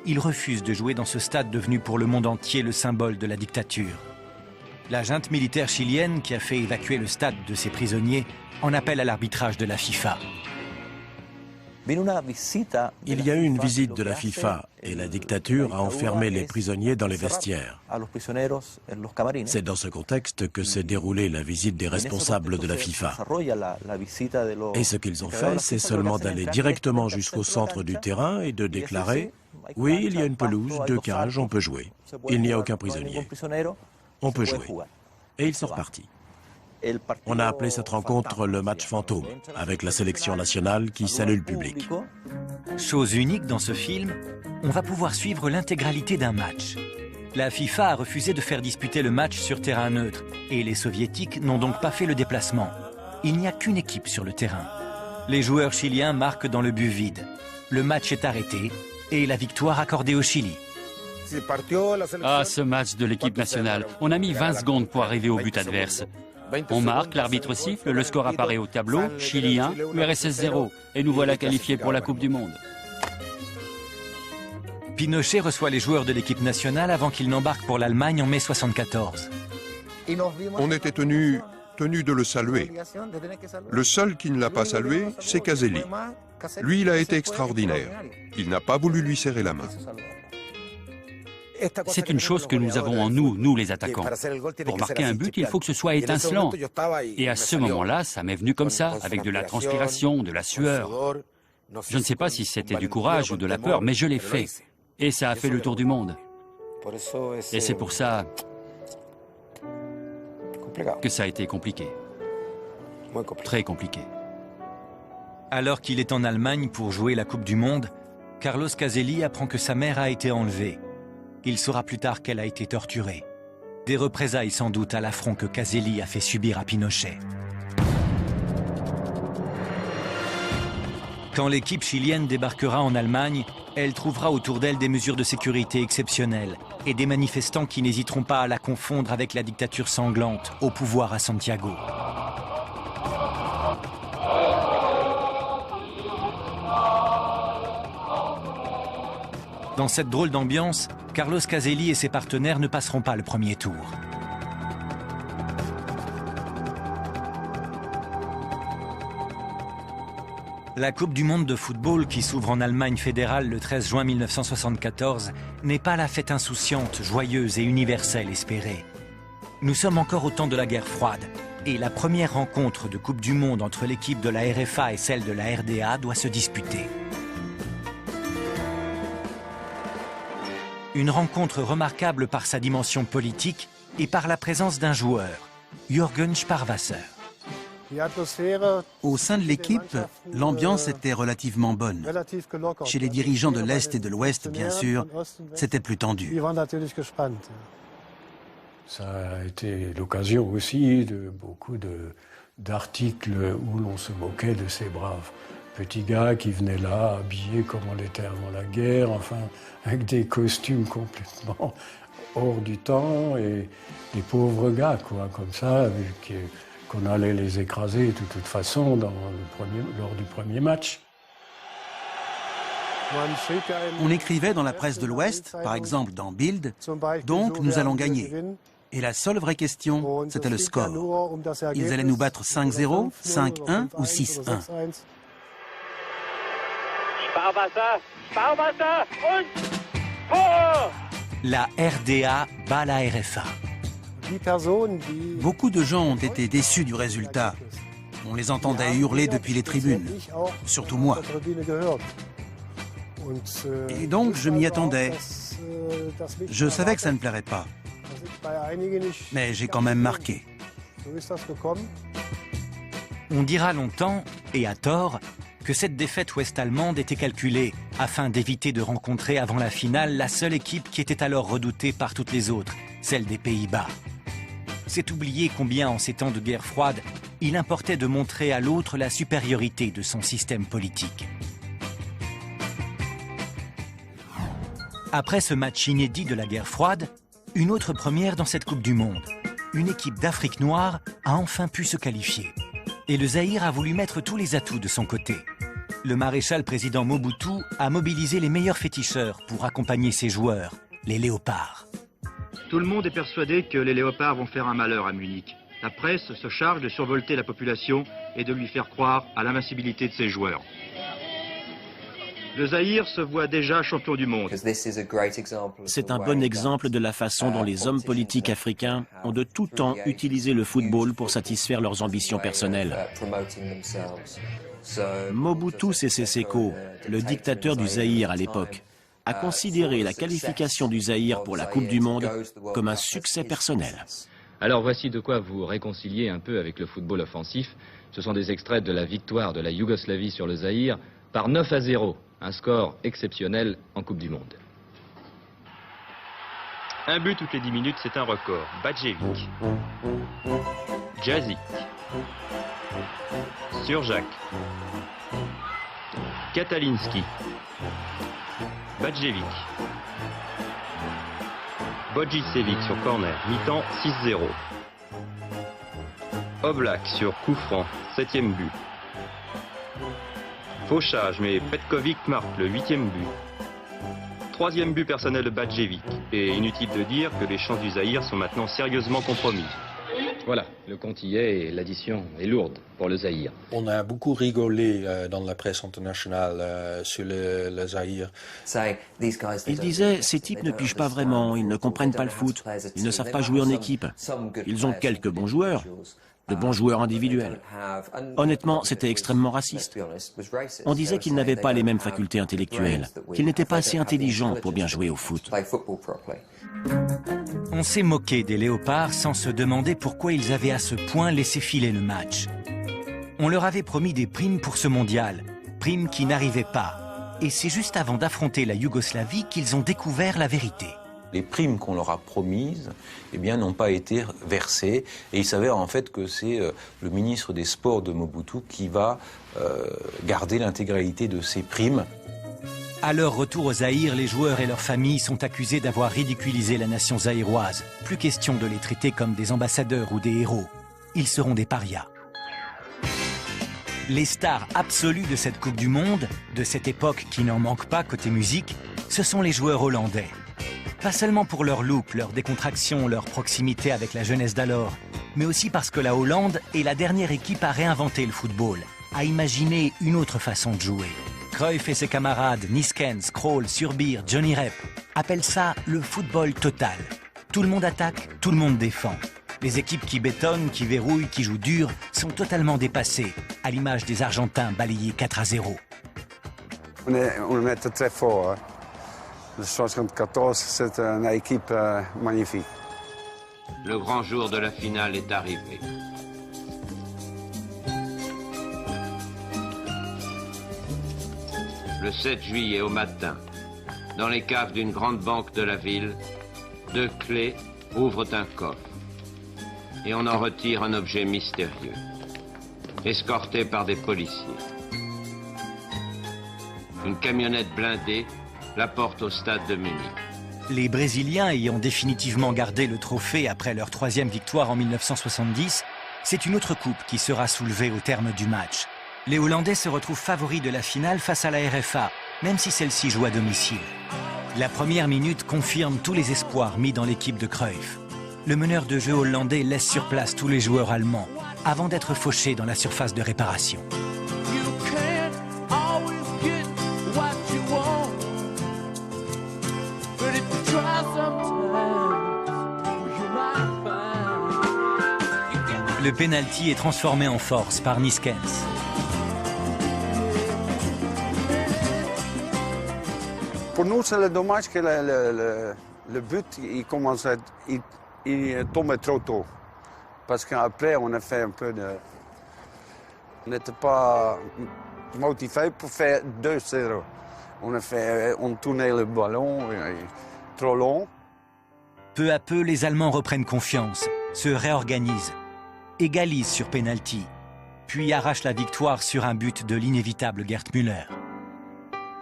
Ils refusent de jouer dans ce stade devenu pour le monde entier le symbole de la dictature. La junte militaire chilienne, qui a fait évacuer le stade de ses prisonniers, en appelle à l'arbitrage de la FIFA. Il y a eu une visite de la FIFA et la dictature a enfermé les prisonniers dans les vestiaires. C'est dans ce contexte que s'est déroulée la visite des responsables de la FIFA. Et ce qu'ils ont fait, c'est seulement d'aller directement jusqu'au centre du terrain et de déclarer « Oui, il y a une pelouse, 2 cages, on peut jouer. Il n'y a aucun prisonnier. On peut jouer. » Et ils sont repartis. On a appelé cette rencontre le match fantôme, avec la sélection nationale qui salue le public. Chose unique dans ce film, on va pouvoir suivre l'intégralité d'un match. La FIFA a refusé de faire disputer le match sur terrain neutre, et les soviétiques n'ont donc pas fait le déplacement. Il n'y a qu'une équipe sur le terrain. Les joueurs chiliens marquent dans le but vide. Le match est arrêté, et la victoire accordée au Chili. Ah, ce match de l'équipe nationale. On a mis 20 secondes pour arriver au but adverse. On marque, l'arbitre siffle, le score apparaît au tableau, Chili 1, URSS 0, et nous voilà qualifiés pour la Coupe du Monde. Pinochet reçoit les joueurs de l'équipe nationale avant qu'ils n'embarquent pour l'Allemagne en mai 1974. On était tenu de le saluer. Le seul qui ne l'a pas salué, c'est Caselli. Lui, il a été extraordinaire. Il n'a pas voulu lui serrer la main. C'est une chose que nous avons en nous, nous les attaquants. Pour marquer un but, il faut que ce soit étincelant. Et à ce moment-là, ça m'est venu comme ça, avec de la transpiration, de la sueur. Je ne sais pas si c'était du courage ou de la peur, mais je l'ai fait. Et ça a fait le tour du monde. Et c'est pour ça que ça a été compliqué. Très compliqué. Alors qu'il est en Allemagne pour jouer la Coupe du Monde, Carlos Caselli apprend que sa mère a été enlevée. Il saura plus tard qu'elle a été torturée. Des représailles sans doute à l'affront que Caselli a fait subir à Pinochet. Quand l'équipe chilienne débarquera en Allemagne, elle trouvera autour d'elle des mesures de sécurité exceptionnelles et des manifestants qui n'hésiteront pas à la confondre avec la dictature sanglante au pouvoir à Santiago. Dans cette drôle d'ambiance, Carlos Caselli et ses partenaires ne passeront pas le premier tour. La Coupe du Monde de football qui s'ouvre en Allemagne fédérale le 13 juin 1974 n'est pas la fête insouciante, joyeuse et universelle espérée. Nous sommes encore au temps de la guerre froide et la première rencontre de Coupe du Monde entre l'équipe de la RFA et celle de la RDA doit se disputer. Une rencontre remarquable par sa dimension politique et par la présence d'un joueur, Jürgen Sparwasser. Au sein de l'équipe, l'ambiance était relativement bonne. Chez les dirigeants de l'Est et de l'Ouest, bien sûr, c'était plus tendu. Ça a été l'occasion aussi de beaucoup d'articles où l'on se moquait de ces braves petits gars qui venaient là, habillés comme on l'était avant la guerre, enfin, avec des costumes complètement hors du temps, et des pauvres gars, quoi, comme ça, qu'on allait les écraser de toute façon lors du premier match. On écrivait dans la presse de l'Ouest, par exemple dans Bild, donc nous allons gagner. Et la seule vraie question, c'était le score. Ils allaient nous battre 5-0, 5-1 ou 6-1. La RDA bat la RFA. Beaucoup de gens ont été déçus du résultat. On les entendait hurler depuis les tribunes, surtout moi. Et donc je m'y attendais. Je savais que ça ne plairait pas. Mais j'ai quand même marqué. On dira longtemps, et à tort, que cette défaite ouest-allemande était calculée afin d'éviter de rencontrer avant la finale la seule équipe qui était alors redoutée par toutes les autres, celle des Pays-Bas. C'est oublier combien, en ces temps de guerre froide, il importait de montrer à l'autre la supériorité de son système politique. Après ce match inédit de la guerre froide, une autre première dans cette Coupe du Monde. Une équipe d'Afrique noire a enfin pu se qualifier. Et le Zaïre a voulu mettre tous les atouts de son côté. Le maréchal président Mobutu a mobilisé les meilleurs féticheurs pour accompagner ses joueurs, les léopards. Tout le monde est persuadé que les léopards vont faire un malheur à Munich. La presse se charge de survolter la population et de lui faire croire à l'invincibilité de ses joueurs. Le Zaïre se voit déjà champion du monde. C'est un bon exemple de la façon dont les hommes politiques africains ont de tout temps utilisé le football pour satisfaire leurs ambitions personnelles. Mobutu Sese Seko, le dictateur du Zaïre à l'époque, a considéré la qualification du Zaïre pour la Coupe du Monde comme un succès personnel. Alors voici de quoi vous réconcilier un peu avec le football offensif. Ce sont des extraits de la victoire de la Yougoslavie sur le Zaïre par 9-0. Un score exceptionnel en Coupe du Monde. Un but toutes les 10 minutes, c'est un record. Badjevic. Jazic. Surjak. Katalinski. Badjevic. Bodjicevic sur corner, mi-temps 6-0. Oblak sur coup franc, 7e but. Fauchage, mais Petkovic marque le 8e but. 3e but personnel de Badjevic. Et inutile de dire que les chances du Zaïre sont maintenant sérieusement compromises. Voilà, le compte y est et l'addition est lourde pour le Zaïre. On a beaucoup rigolé dans la presse internationale sur le Zaïre. Il disait, ces types ne pigent pas vraiment, ils ne comprennent pas le foot, ils ne savent pas jouer en équipe. Ils ont quelques bons joueurs, de bons joueurs individuels. Honnêtement, c'était extrêmement raciste. On disait qu'ils n'avaient pas les mêmes facultés intellectuelles, qu'ils n'étaient pas assez intelligents pour bien jouer au foot. On s'est moqué des Léopards sans se demander pourquoi ils avaient à ce point laissé filer le match. On leur avait promis des primes pour ce mondial, primes qui n'arrivaient pas. Et c'est juste avant d'affronter la Yougoslavie qu'ils ont découvert la vérité. Les primes qu'on leur a promises, eh bien, n'ont pas été versées. Et il s'avère en fait que c'est le ministre des Sports de Mobutu qui va garder l'intégralité de ces primes. À leur retour au Zaïre, les joueurs et leurs familles sont accusés d'avoir ridiculisé la nation zaïroise. Plus question de les traiter comme des ambassadeurs ou des héros. Ils seront des parias. Les stars absolues de cette Coupe du Monde, de cette époque qui n'en manque pas côté musique, ce sont les joueurs hollandais. Pas seulement pour leur look, leur décontraction, leur proximité avec la jeunesse d'alors, mais aussi parce que la Hollande est la dernière équipe à réinventer le football, à imaginer une autre façon de jouer. Cruyff et ses camarades, Niskens, Krol, Surbir, Johnny Rep, appellent ça le football total. Tout le monde attaque, tout le monde défend. Les équipes qui bétonnent, qui verrouillent, qui jouent dur, sont totalement dépassées, à l'image des Argentins balayés 4-0. On est très fort. Le 74, c'est une équipe magnifique. Le grand jour de la finale est arrivé. Le 7 juillet au matin, dans les caves d'une grande banque de la ville, 2 clés ouvrent un coffre et on en retire un objet mystérieux, escorté par des policiers. Une camionnette blindée la porte au stade de Munich. Les Brésiliens ayant définitivement gardé le trophée après leur 3e victoire en 1970, c'est une autre coupe qui sera soulevée au terme du match. Les Hollandais se retrouvent favoris de la finale face à la RFA, même si celle-ci joue à domicile. La première minute confirme tous les espoirs mis dans l'équipe de Cruyff. Le meneur de jeu hollandais laisse sur place tous les joueurs allemands, avant d'être fauché dans la surface de réparation. Le penalty est transformé en force par Niskens. Pour nous, c'est dommage que le but il tombe trop tôt. Parce qu'après, on a fait un peu de... On n'était pas motivé pour faire 2-0. On tournait le ballon trop long. Peu à peu, les Allemands reprennent confiance, se réorganisent, égalisent sur penalty, puis arrachent la victoire sur un but de l'inévitable Gerd Müller.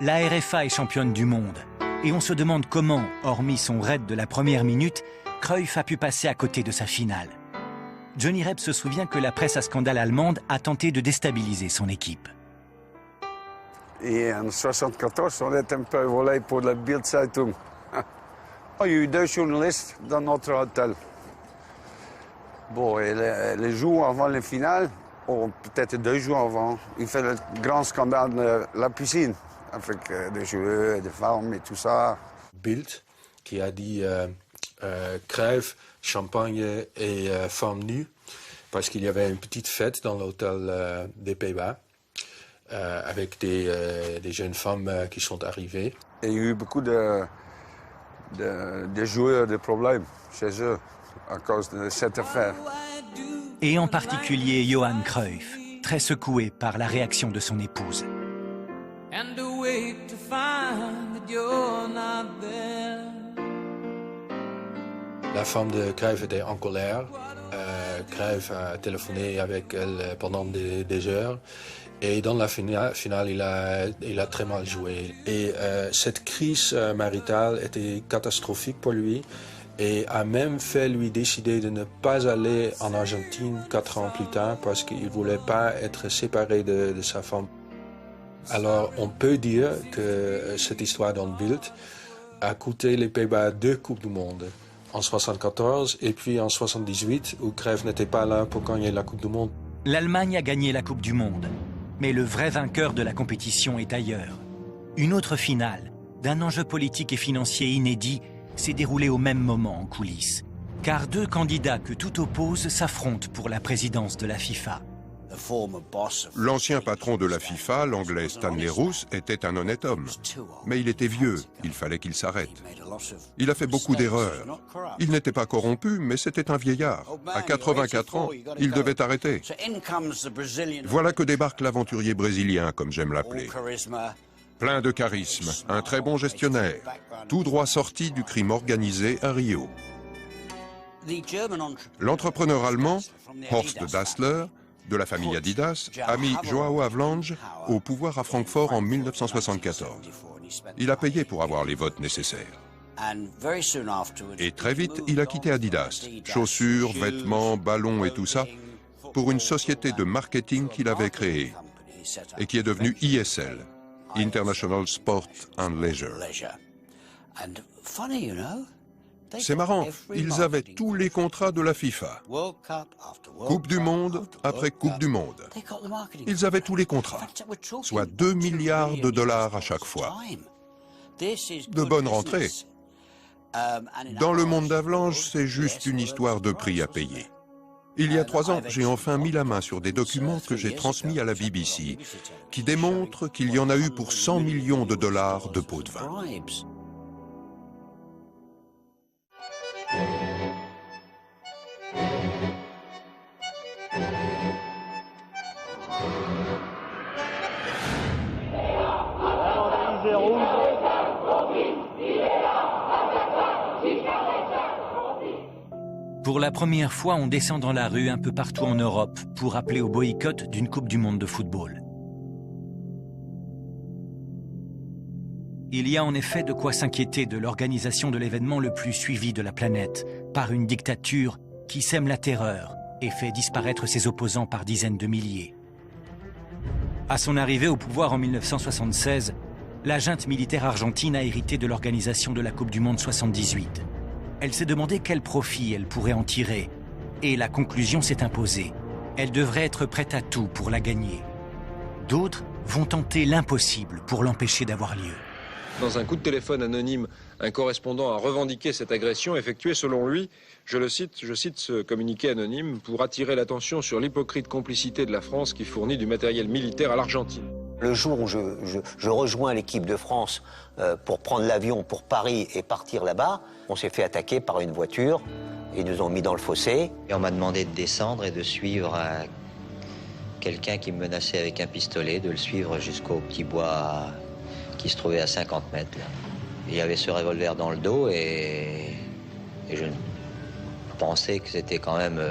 La RFA est championne du monde, et on se demande comment, hormis son raid de la première minute, Cruyff a pu passer à côté de sa finale. Johnny Rep se souvient que la presse à scandale allemande a tenté de déstabiliser son équipe. Et en 1974, on est un peu volé pour la Bild-Zeitung. Il y a eu 2 journalistes dans notre hôtel. Bon, et les jours avant la finale, ou peut-être 2 jours avant, il fait le grand scandale de la piscine, avec des joueurs, des femmes et tout ça. Bild, qui a dit crève, champagne et femmes nues, parce qu'il y avait une petite fête dans l'hôtel des Pays-Bas, avec des jeunes femmes qui sont arrivées. Et il y a eu beaucoup de joueurs de problèmes chez eux à cause de cette affaire. Et en particulier Johan Cruyff, très secoué par la réaction de son épouse. La femme de Cruyff était en colère. Cruyff a téléphoné avec elle pendant des heures. Et dans la finale, il a très mal joué. Et cette crise maritale était catastrophique pour lui et a même fait lui décider de ne pas aller en Argentine 4 ans plus tard parce qu'il ne voulait pas être séparé de sa femme. Alors on peut dire que cette histoire dans Bild a coûté les Pays-Bas 2 Coupes du Monde. En 1974 et puis en 1978 où Cruyff n'était pas là pour gagner la Coupe du Monde. L'Allemagne a gagné la Coupe du Monde. Mais le vrai vainqueur de la compétition est ailleurs. Une autre finale, d'un enjeu politique et financier inédit, s'est déroulée au même moment en coulisses. car deux candidats que tout oppose s'affrontent pour la présidence de la FIFA. L'ancien patron de la FIFA, l'anglais Stanley Roos, était un honnête homme. Mais il était vieux, il fallait qu'il s'arrête. Il a fait beaucoup d'erreurs. Il n'était pas corrompu, mais c'était un vieillard. À 84 ans, il devait arrêter. Voilà que débarque l'aventurier brésilien, comme j'aime l'appeler. Plein de charisme, un très bon gestionnaire, tout droit sorti du crime organisé à Rio. L'entrepreneur allemand, Horst Dassler, de la famille Adidas, a mis Joao Havelange au pouvoir à Francfort en 1974. Il a payé pour avoir les votes nécessaires. Et très vite, il a quitté Adidas, chaussures, vêtements, ballons et tout ça, pour une société de marketing qu'il avait créée et qui est devenue ISL, International Sport and Leisure. C'est marrant, ils avaient tous les contrats de la FIFA. Coupe du Monde après Coupe du Monde. Ils avaient tous les contrats, soit 2 milliards de dollars à chaque fois. De bonnes rentrées. Dans le monde d'Havelange, c'est juste une histoire de prix à payer. Il y a 3 ans, j'ai enfin mis la main sur des documents que j'ai transmis à la BBC, qui démontrent qu'il y en a eu pour 100 millions de dollars de pots de vin. Pour la première fois, on descend dans la rue un peu partout en Europe pour appeler au boycott d'une Coupe du Monde de football. Il y a en effet de quoi s'inquiéter de l'organisation de l'événement le plus suivi de la planète par une dictature qui sème la terreur et fait disparaître ses opposants par dizaines de milliers. À son arrivée au pouvoir en 1976, la junte militaire argentine a hérité de l'organisation de la Coupe du Monde 78. Elle s'est demandé quel profit elle pourrait en tirer, et la conclusion s'est imposée. Elle devrait être prête à tout pour la gagner. D'autres vont tenter l'impossible pour l'empêcher d'avoir lieu. Dans un coup de téléphone anonyme, un correspondant a revendiqué cette agression effectuée, selon lui, je cite ce communiqué anonyme, pour attirer l'attention sur l'hypocrite complicité de la France qui fournit du matériel militaire à l'Argentine. Le jour où je rejoins l'équipe de France pour prendre l'avion pour Paris et partir là-bas, on s'est fait attaquer par une voiture. Ils nous ont mis dans le fossé. Et on m'a demandé de descendre et de suivre quelqu'un qui me menaçait avec un pistolet, de le suivre jusqu'au petit bois qui se trouvait à 50 mètres. Là. Il y avait ce revolver dans le dos et je pensais que c'était quand même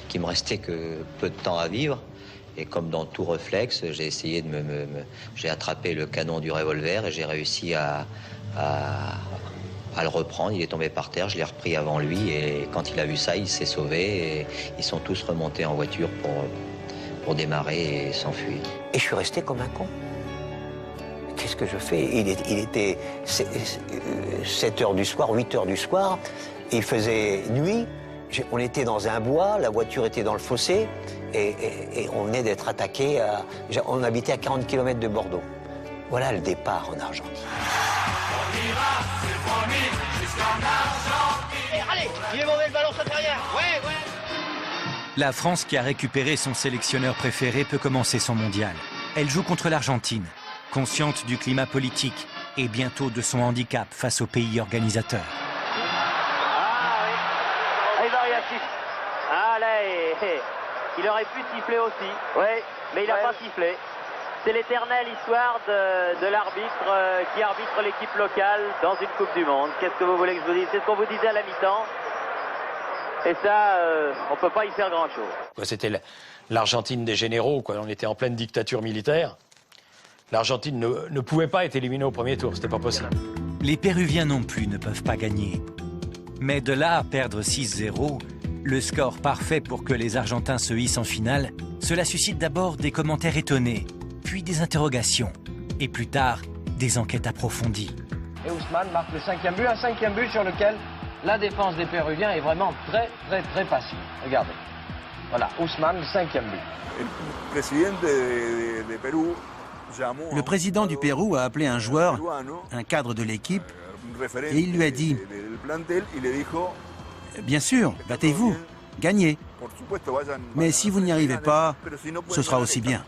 qu'il me restait que peu de temps à vivre. Et comme dans tout réflexe, j'ai essayé de j'ai attrapé le canon du revolver et j'ai réussi à le reprendre. Il est tombé par terre, je l'ai repris avant lui et quand il a vu ça, il s'est sauvé et ils sont tous remontés en voiture pour démarrer et s'enfuir. Et je suis resté comme un con. Qu'est-ce que je fais? Il était 7 heures du soir, 8 heures du soir, il faisait nuit. On était dans un bois, la voiture était dans le fossé et on venait d'être attaqué. On habitait à 40 km de Bordeaux. Voilà le départ en Argentine. On ira, c'est promis, jusqu'en Argentine. Allez, il est mauvais le ballon, saute derrière. Ouais. La France, qui a récupéré son sélectionneur préféré, peut commencer son mondial. Elle joue contre l'Argentine, consciente du climat politique et bientôt de son handicap face au pays organisateur. Ah là, il aurait pu siffler aussi. Oui, mais il n'a pas sifflé. C'est l'éternelle histoire de l'arbitre qui arbitre l'équipe locale dans une Coupe du Monde. Qu'est-ce que vous voulez que je vous dise? C'est ce qu'on vous disait à la mi-temps. Et ça, on ne peut pas y faire grand-chose. C'était l'Argentine des généraux, quoi. On était en pleine dictature militaire. L'Argentine ne pouvait pas être éliminée au premier tour, c'était pas possible. Les Péruviens non plus ne peuvent pas gagner. Mais de là à perdre 6-0, le score parfait pour que les Argentins se hissent en finale, cela suscite d'abord des commentaires étonnés, puis des interrogations, et plus tard, des enquêtes approfondies. Et Ousmane marque le 5e but, un 5e but sur lequel la défense des Péruviens est vraiment très passive. Regardez. Voilà, Ousmane, le 5e but. Le président du Pérou a appelé un joueur, un cadre de l'équipe, et il lui a dit: Bien sûr, battez-vous, gagnez. Mais si vous n'y arrivez pas, ce sera aussi bien.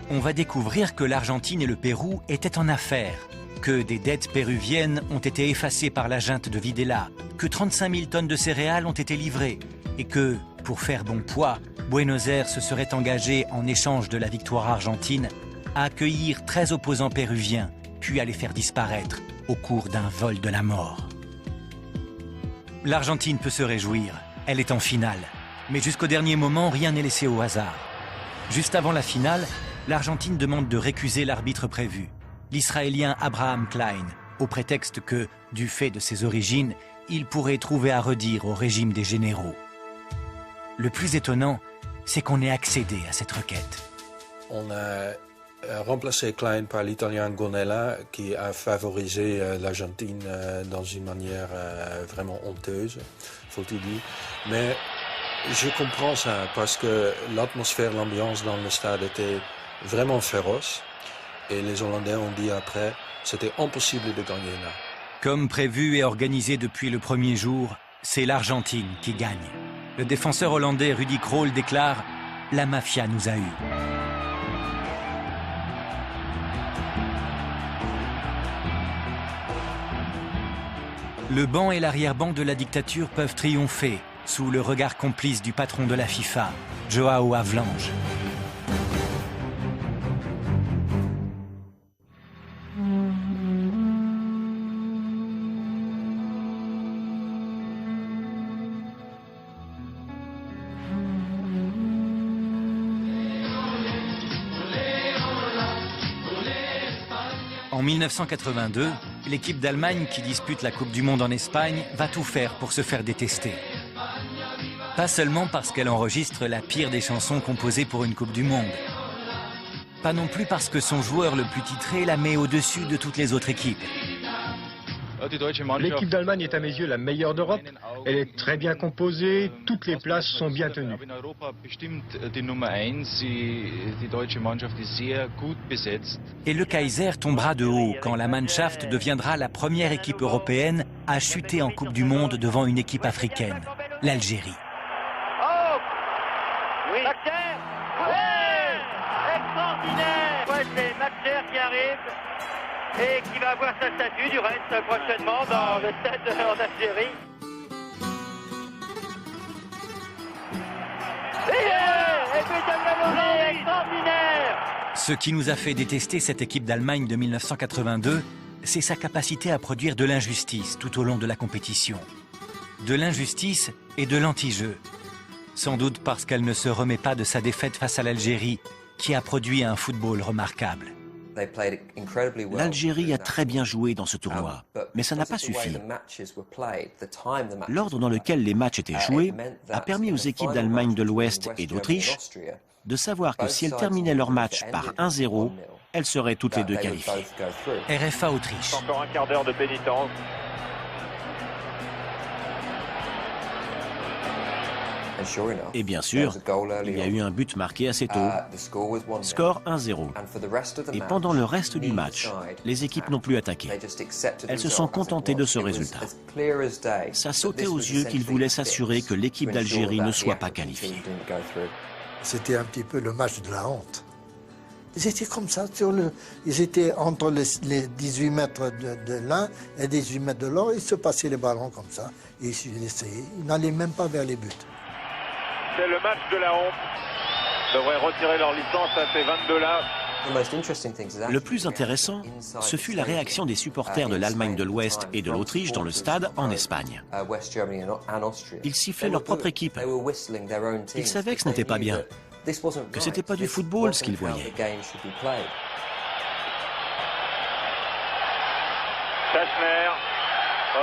On va découvrir que l'Argentine et le Pérou étaient en affaires, que des dettes péruviennes ont été effacées par la junte de Videla, que 35 000 tonnes de céréales ont été livrées et que, pour faire bon poids, Buenos Aires se serait engagé en échange de la victoire argentine à accueillir 13 opposants péruviens, puis à les faire disparaître au cours d'un vol de la mort. L'Argentine peut se réjouir, elle est en finale. Mais jusqu'au dernier moment, rien n'est laissé au hasard. Juste avant la finale, l'Argentine demande de récuser l'arbitre prévu, l'Israélien Abraham Klein, au prétexte que, du fait de ses origines, il pourrait trouver à redire au régime des généraux. Le plus étonnant, c'est qu'on ait accédé à cette requête. On a remplacé Klein par l'Italien Gonella, qui a favorisé l'Argentine dans une manière vraiment honteuse, faut-il dire. Mais je comprends ça, parce que l'atmosphère, l'ambiance dans le stade était vraiment féroce. Et les Hollandais ont dit après, c'était impossible de gagner là. Comme prévu et organisé depuis le premier jour, c'est l'Argentine qui gagne. Le défenseur hollandais Rudy Krol déclare « La mafia nous a eus ». Le banc et l'arrière-banc de la dictature peuvent triompher sous le regard complice du patron de la FIFA, João Havelange. En 1982, l'équipe d'Allemagne qui dispute la Coupe du Monde en Espagne va tout faire pour se faire détester. Pas seulement parce qu'elle enregistre la pire des chansons composées pour une Coupe du Monde. Pas non plus parce que son joueur le plus titré la met au-dessus de toutes les autres équipes. L'équipe d'Allemagne est à mes yeux la meilleure d'Europe. Elle est très bien composée, toutes les places sont bien tenues. Et le Kaiser tombera de haut quand la Mannschaft deviendra la première équipe européenne à chuter en Coupe du Monde devant une équipe africaine, l'Algérie. Oh oui. Maxer. Ouais. Extraordinaire. Ouais, c'est Maxer qui arrive et qui va avoir sa statue du reste prochainement dans le stade en Algérie. Et puis de extraordinaire. Ce qui nous a fait détester cette équipe d'Allemagne de 1982, c'est sa capacité à produire de l'injustice tout au long de la compétition. De l'injustice et de l'anti-jeu. Sans doute parce qu'elle ne se remet pas de sa défaite face à l'Algérie, qui a produit un football remarquable. L'Algérie a très bien joué dans ce tournoi, mais ça n'a pas suffi. L'ordre dans lequel les matchs étaient joués a permis aux équipes d'Allemagne de l'Ouest et d'Autriche de savoir que si elles terminaient leur match par 1-0, elles seraient toutes les deux qualifiées. RFA Autriche. Encore un quart d'heure de pénitence. Et bien sûr, il y a eu un but marqué assez tôt. Score 1-0. Et pendant le reste du match, les équipes n'ont plus attaqué. Elles se sont contentées de ce résultat. Ça sautait aux yeux qu'ils voulaient s'assurer que l'équipe d'Algérie ne soit pas qualifiée. C'était un petit peu le match de la honte. Ils étaient comme ça, ils étaient entre les 18 mètres de l'un et 18 mètres de l'autre, ils se passaient les ballons comme ça. Et ils n'allaient même pas vers les buts. C'est le match de la honte. Ils devraient retirer leur licence à ces 22-là. Le plus intéressant, ce fut la réaction des supporters de l'Allemagne de l'Ouest et de l'Autriche dans le stade en Espagne. Ils sifflaient leur propre équipe. Ils savaient que ce n'était pas bien, que ce n'était pas du football ce qu'ils voyaient. Tachner,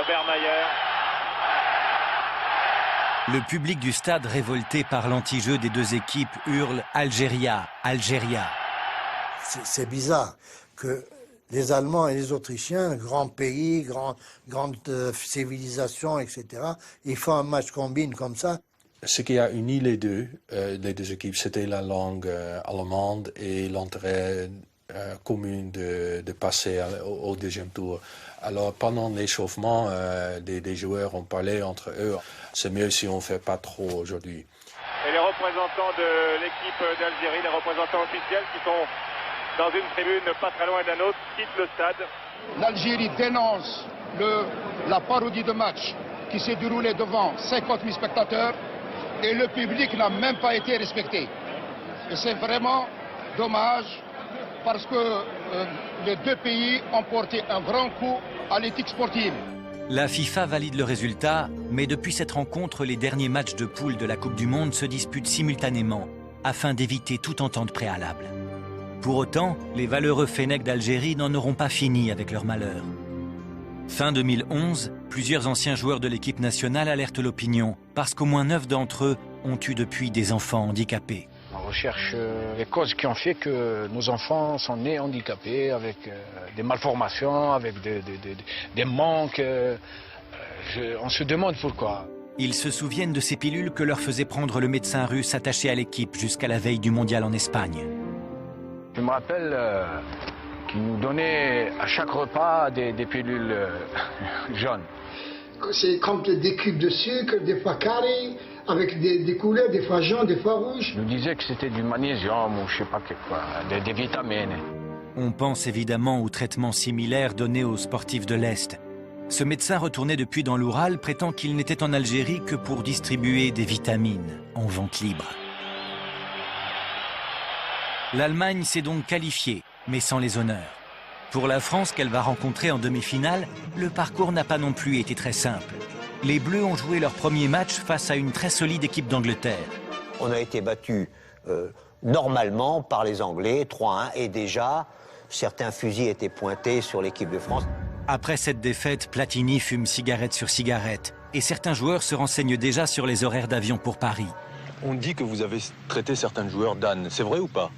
Obermeier. Le public du stade, révolté par l'anti-jeu des deux équipes, hurle « Algéria, Algéria ». C'est bizarre que les Allemands et les Autrichiens, grands pays, grande civilisation, etc., ils font un match combine comme ça. Ce qui a uni les deux équipes, c'était la langue allemande et l'intérêt commune de passer au deuxième tour. Alors pendant l'échauffement, des joueurs ont parlé entre eux. C'est mieux si on ne fait pas trop aujourd'hui. Et les représentants de l'équipe d'Algérie, les représentants officiels qui sont dans une tribune pas très loin d'un autre, quittent le stade. L'Algérie dénonce la parodie de match qui s'est déroulée devant 50 000 spectateurs et le public n'a même pas été respecté. Et c'est vraiment dommage parce que les deux pays ont porté un grand coup à l'éthique sportive. La FIFA valide le résultat, mais depuis cette rencontre, les derniers matchs de poule de la Coupe du Monde se disputent simultanément, afin d'éviter toute entente préalable. Pour autant, les valeureux Fennecs d'Algérie n'en auront pas fini avec leur malheur. Fin 2011, plusieurs anciens joueurs de l'équipe nationale alertent l'opinion, parce qu'au moins 9 d'entre eux ont eu depuis des enfants handicapés. On recherche les causes qui ont fait que nos enfants sont nés handicapés, avec des malformations, avec des manques. On se demande pourquoi. Ils se souviennent de ces pilules que leur faisait prendre le médecin russe attaché à l'équipe jusqu'à la veille du mondial en Espagne. Je me rappelle qu'il nous donnait à chaque repas des pilules jaunes. C'est comme des cubes de sucre, des fois carrés, avec des couleurs, des fois jaunes, des fois rouges. Je nous disais que c'était du magnésium ou je sais pas quoi, des vitamines. On pense évidemment aux traitements similaires donnés aux sportifs de l'Est. Ce médecin retourné depuis dans l'Oural prétend qu'il n'était en Algérie que pour distribuer des vitamines en vente libre. L'Allemagne s'est donc qualifiée, mais sans les honneurs. Pour la France qu'elle va rencontrer en demi-finale, le parcours n'a pas non plus été très simple. Les Bleus ont joué leur premier match face à une très solide équipe d'Angleterre. On a été battus normalement par les Anglais, 3-1, et déjà, certains fusils étaient pointés sur l'équipe de France. Après cette défaite, Platini fume cigarette sur cigarette, et certains joueurs se renseignent déjà sur les horaires d'avion pour Paris. On dit que vous avez traité certains joueurs d'ânes, c'est vrai ou pas ?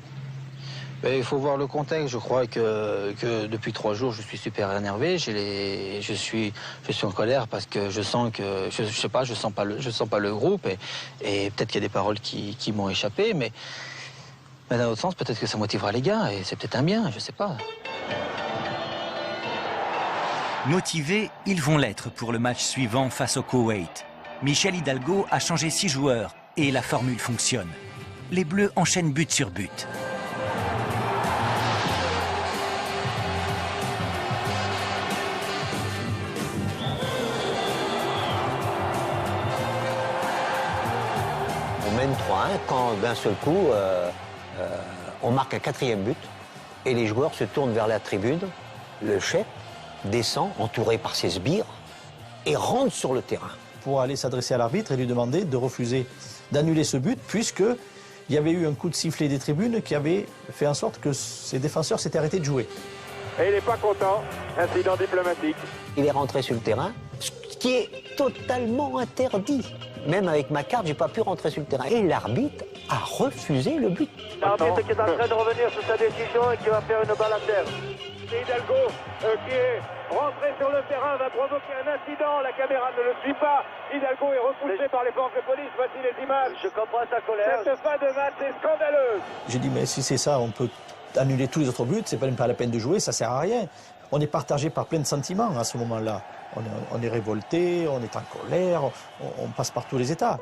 Il faut voir le contexte. Je crois que depuis 3 jours, je suis super énervé. Je suis en colère parce que je sens que je sais pas, je sens pas le groupe et peut-être qu'il y a des paroles qui m'ont échappé, mais d'un autre sens, peut-être que ça motivera les gars et c'est peut-être un bien, je sais pas. Motivés, ils vont l'être pour le match suivant face au Koweït. Michel Hidalgo a changé 6 joueurs et la formule fonctionne. Les Bleus enchaînent but sur but. On mène 3-1 quand d'un seul coup, on marque un 4e but et les joueurs se tournent vers la tribune. Le chef descend, entouré par ses sbires, et rentre sur le terrain. Pour aller s'adresser à l'arbitre et lui demander de refuser, d'annuler ce but, puisqu'il y avait eu un coup de sifflet des tribunes qui avait fait en sorte que ses défenseurs s'étaient arrêtés de jouer. Et il n'est pas content, incident diplomatique. Il est rentré sur le terrain, ce qui est totalement interdit. Même avec ma carte, j'ai pas pu rentrer sur le terrain. Et l'arbitre a refusé le but. L'arbitre qui est en train de revenir sur sa décision et qui va faire une balle à terre. C'est Hidalgo qui est rentré sur le terrain, va provoquer un incident. La caméra ne le suit pas. Hidalgo est repoussé par les forces de police. Voici les images. Je comprends sa colère. Cette fin de match est scandaleuse. J'ai dit, mais si c'est ça, on peut annuler tous les autres buts, c'est pas la peine de jouer, ça sert à rien. On est partagé par plein de sentiments à ce moment-là. On est révolté, on est en colère, on passe par tous les états.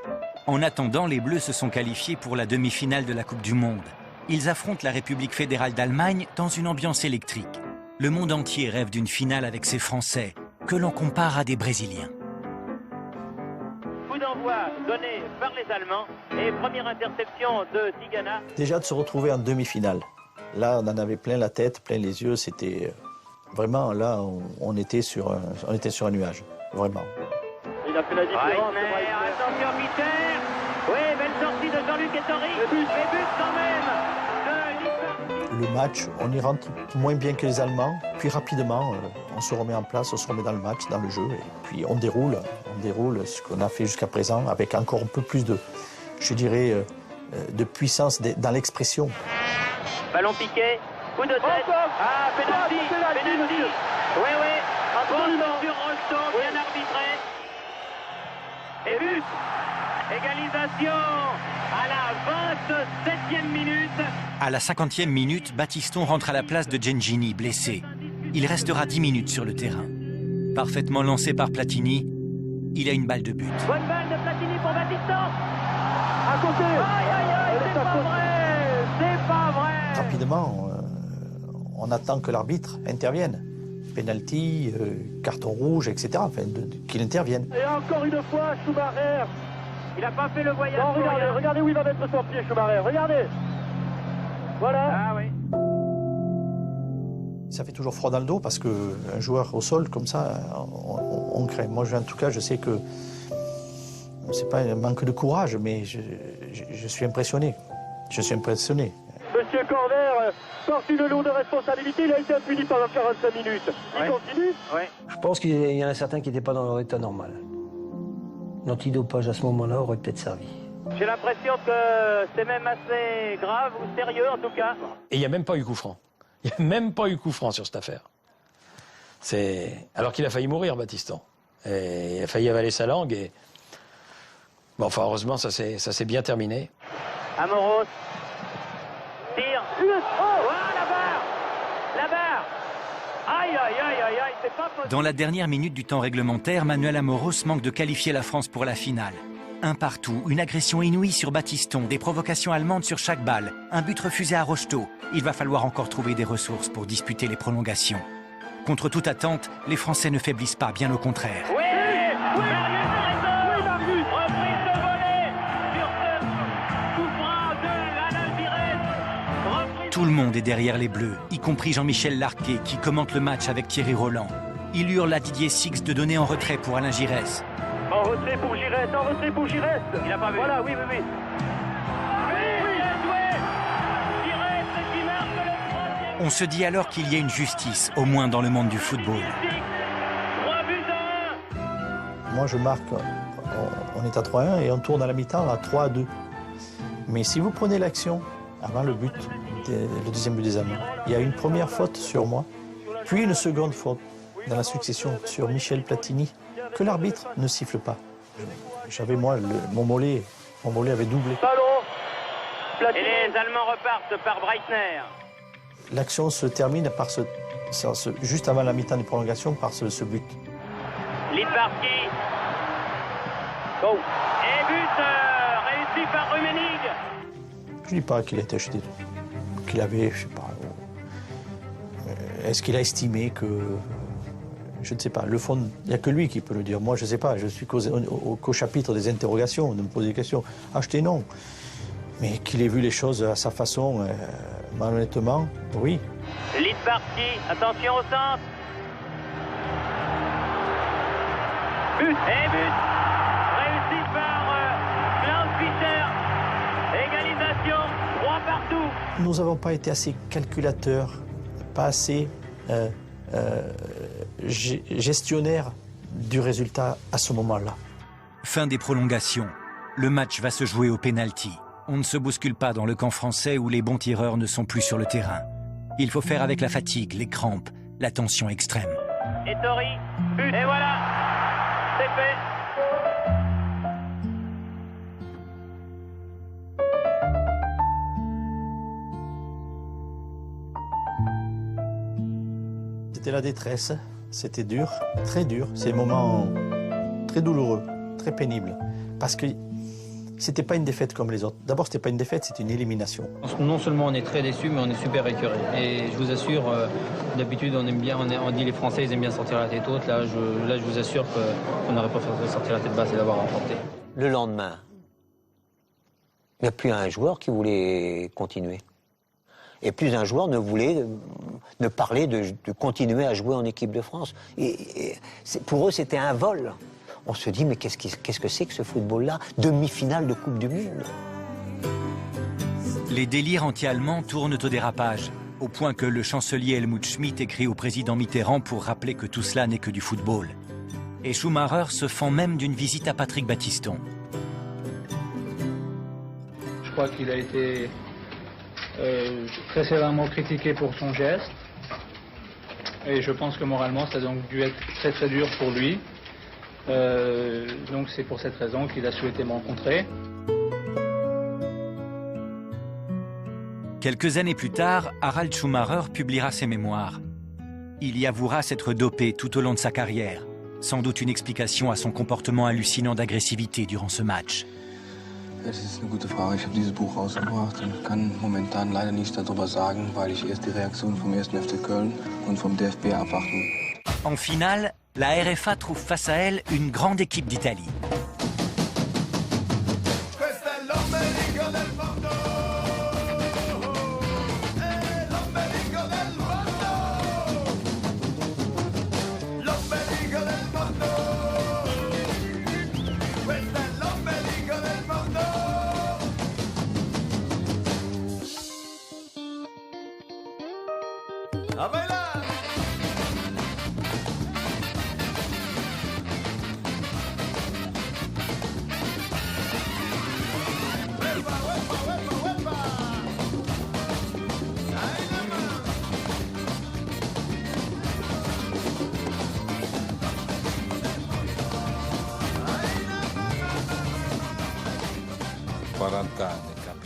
En attendant, les Bleus se sont qualifiés pour la demi-finale de la Coupe du Monde. Ils affrontent la République fédérale d'Allemagne dans une ambiance électrique. Le monde entier rêve d'une finale avec ces Français, que l'on compare à des Brésiliens. Coup d'envoi donné par les Allemands et première interception de Tigana. Déjà de se retrouver en demi-finale. Là, on en avait plein la tête, plein les yeux, c'était... Vraiment, là, on était sur un nuage, vraiment. Il a fait la différence. Attention, Peter. Oui, belle sortie de Jean-Luc Ettori. Et but quand même. Le match, on y rentre moins bien que les Allemands. Puis rapidement, on se remet en place, on se remet dans le match, dans le jeu. Et puis on déroule ce qu'on a fait jusqu'à présent avec encore un peu plus de, je dirais, de puissance dans l'expression. Ballon piqué. Coup de tête. Ah, penalty. Oui. Absolument. Sur Rocheton, bien arbitré. Et but. Égalisation à la 27e minute. À la 50e minute, Battiston rentre à la place de Gengini, blessé. Il restera 10 minutes sur le terrain. Parfaitement lancé par Platini, il a une balle de but. Bonne balle de Platini pour Battiston. À côté. Aïe, aïe, aïe, c'est pas vrai. C'est pas vrai. Rapidement, on attend que l'arbitre intervienne. Penalty, carton rouge, etc. Enfin, qu'il intervienne. Et encore une fois, Schumacher. Il n'a pas fait le voyage. Non, regardez où il va mettre son pied, Schumacher. Regardez. Voilà. Ah oui. Ça fait toujours froid dans le dos parce qu'un joueur au sol comme ça, on craint. Moi, en tout cas, je sais que c'est pas un manque de courage, mais je suis impressionné. Je suis impressionné. Monsieur Corner porte une lourde responsabilité. Il a été puni pendant 45 minutes. Il continue. Je pense qu'il y en a certains qui n'étaient pas dans leur état normal. L'antidopage à ce moment-là aurait peut-être servi. J'ai l'impression que c'est même assez grave ou sérieux en tout cas. Et il n'y a même pas eu coup franc. Il n'y a même pas eu coup franc sur cette affaire. Alors qu'il a failli mourir, Battiston. Et il a failli avaler sa langue. Et... Bon, enfin, heureusement, ça s'est bien terminé. Amoros. Tire. Oh, la barre. La barre. Aïe, aïe, aïe, aïe, aïe, c'est pas possible. Dans la dernière minute du temps réglementaire, Manuel Amoros manque de qualifier la France pour la finale. Un partout, une agression inouïe sur Battiston, des provocations allemandes sur chaque balle, un but refusé à Rocheteau. Il va falloir encore trouver des ressources pour disputer les prolongations. Contre toute attente, les Français ne faiblissent pas, bien au contraire. Oui, oui, Marius, reprise de volée sur ce coup franc de Alain Pires. Tout le monde est derrière les Bleus, y compris Jean-Michel Larquet qui commente le match avec Thierry Roland. Il hurle à Didier Six de donner en retrait pour Alain Giresse. En retrait pour Giresse, en retrait pour Giresse. Il n'a pas vu. Voilà, oui, oui, oui. Oui, bien joué. Giresse qui marque le troisième. On se dit alors qu'il y a une justice, au moins dans le monde du football. 3 buts à 1. Moi, je marque, on est à 3-1 et on tourne à la mi-temps à 3-2. Mais si vous prenez l'action avant le but, le deuxième but des Allemands, il y a une première faute sur moi, puis une seconde faute dans la succession sur Michel Platini, que l'arbitre ne siffle pas. J'avais moi, mon mollet avait doublé. Ballon. Et les Allemands repartent par Breitner. L'action se termine par juste avant la mi-temps des prolongations par ce but. Littbarski. Oh. Et but réussi par Rummenigge. Je ne dis pas qu'il a été acheté, qu'il avait, je sais pas. Est-ce qu'il a estimé que... Je ne sais pas. Le fond, il n'y a que lui qui peut le dire. Moi, je ne sais pas. Je suis qu'au chapitre des interrogations, de me poser des questions. Acheter, non. Mais qu'il ait vu les choses à sa façon, malhonnêtement, oui. Littbarski, attention au centre. But et but réussi par Klaus Fischer. Égalisation, 3 partout. Nous n'avons pas été assez calculateurs, pas assez gestionnaires du résultat à ce moment-là. Fin des prolongations. Le match va se jouer au pénalty. On ne se bouscule pas dans le camp français où les bons tireurs ne sont plus sur le terrain. Il faut faire avec la fatigue, les crampes, la tension extrême. Et Tori, but, et voilà, c'est fait. C'était la détresse, c'était dur, c'est un moment très douloureux, très pénible, parce que c'était pas une défaite comme les autres. D'abord, c'était pas une défaite, c'était une élimination. Non seulement on est très déçus, mais on est super écœurés. Et je vous assure, d'habitude, on aime bien, on dit les Français, ils aiment bien sortir la tête haute. Là, je vous assure qu'on n'aurait pas fait sortir la tête basse et d'avoir remporté. Le lendemain, il n'y a plus un joueur qui voulait continuer. Et plus un joueur ne parlait de continuer à jouer en équipe de France. Et pour eux, c'était un vol. On se dit, mais qu'est-ce que c'est que ce football-là? Demi-finale de Coupe du Monde. Les délires anti-allemands tournent au dérapage, au point que le chancelier Helmut Schmidt écrit au président Mitterrand pour rappeler que tout cela n'est que du football. Et Schumacher se fend même d'une visite à Patrick Battiston. Je crois qu'il a été très sévèrement critiqué pour son geste. Et je pense que moralement, ça a donc dû être très très dur pour lui. Donc c'est pour cette raison qu'il a souhaité me rencontrer. Quelques années plus tard, Harald Schumacher publiera ses mémoires. Il y avouera s'être dopé tout au long de sa carrière, sans doute une explication à son comportement hallucinant d'agressivité durant ce match. Das ist eine gute Frage. Ich habe dieses Buch rausgebracht und kann momentan leider nichts darüber sagen, weil ich erst die Reaktion vom 1. FC Köln und vom DFB abwarten. En finale, la RFA trouve face à elle une grande équipe d'Italie.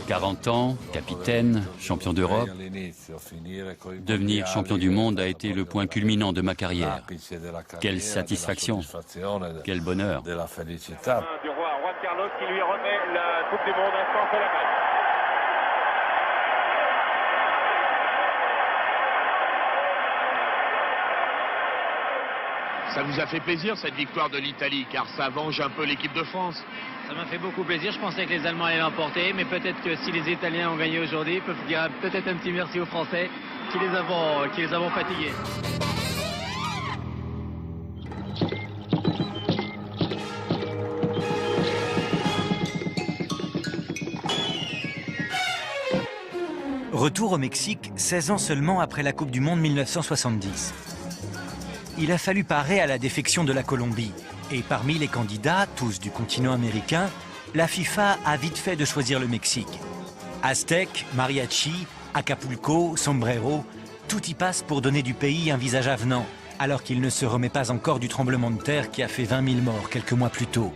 « 40 ans, capitaine, champion d'Europe. Devenir champion du monde a été le point culminant de ma carrière. Quelle satisfaction, quel bonheur. » Du roi Juan Carlos qui lui remet la Coupe du Monde instant solennel. Ça vous a fait plaisir cette victoire de l'Italie, car ça venge un peu l'équipe de France? Ça m'a fait beaucoup plaisir, je pensais que les Allemands allaient l'emporter, mais peut-être que si les Italiens ont gagné aujourd'hui, ils peuvent dire peut-être un petit merci aux Français qui les avons fatigués. Retour au Mexique, 16 ans seulement après la Coupe du Monde 1970. Il a fallu parer à la défection de la Colombie. Et parmi les candidats, tous du continent américain, la FIFA a vite fait de choisir le Mexique. Aztèques, mariachi, Acapulco, sombrero, tout y passe pour donner du pays un visage avenant, alors qu'il ne se remet pas encore du tremblement de terre qui a fait 20 000 morts quelques mois plus tôt.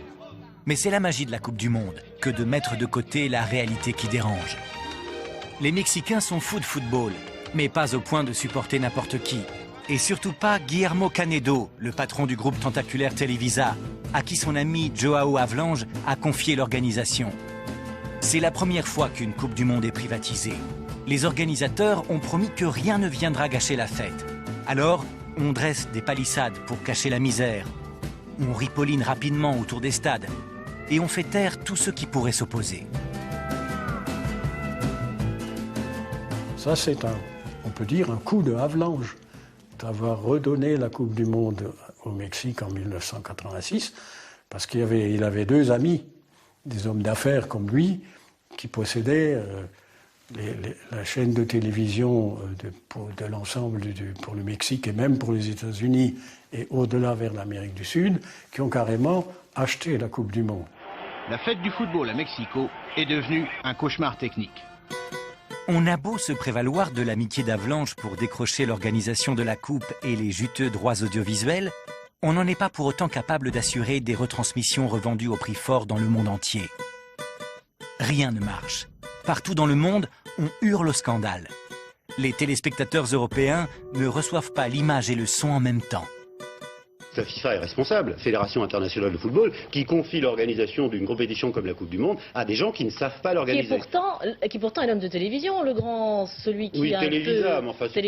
Mais c'est la magie de la Coupe du Monde que de mettre de côté la réalité qui dérange. Les Mexicains sont fous de football, mais pas au point de supporter n'importe qui. Et surtout pas Guillermo Canedo, le patron du groupe tentaculaire Televisa, à qui son ami Joao Havelange a confié l'organisation. C'est la première fois qu'une Coupe du Monde est privatisée. Les organisateurs ont promis que rien ne viendra gâcher la fête. Alors, on dresse des palissades pour cacher la misère. On ripolline rapidement autour des stades. Et on fait taire tous ceux qui pourraient s'opposer. Ça, c'est on peut dire, un coup de Havelange d'avoir redonné la Coupe du Monde au Mexique en 1986, parce qu'il avait deux amis, des hommes d'affaires comme lui, qui possédaient la chaîne de télévision de l'ensemble pour le Mexique et même pour les États-Unis et au-delà vers l'Amérique du Sud, qui ont carrément acheté la Coupe du Monde. La fête du football à Mexico est devenue un cauchemar technique. On a beau se prévaloir de l'amitié d'Havelange pour décrocher l'organisation de la Coupe et les juteux droits audiovisuels, on n'en est pas pour autant capable d'assurer des retransmissions revendues au prix fort dans le monde entier. Rien ne marche. Partout dans le monde, on hurle au scandale. Les téléspectateurs européens ne reçoivent pas l'image et le son en même temps. La FIFA est responsable, Fédération internationale de football, qui confie l'organisation d'une compétition comme la Coupe du Monde à des gens qui ne savent pas l'organiser. Qui pourtant est l'homme de télévision, le grand, celui qui a Télévisa, mais enfin c'est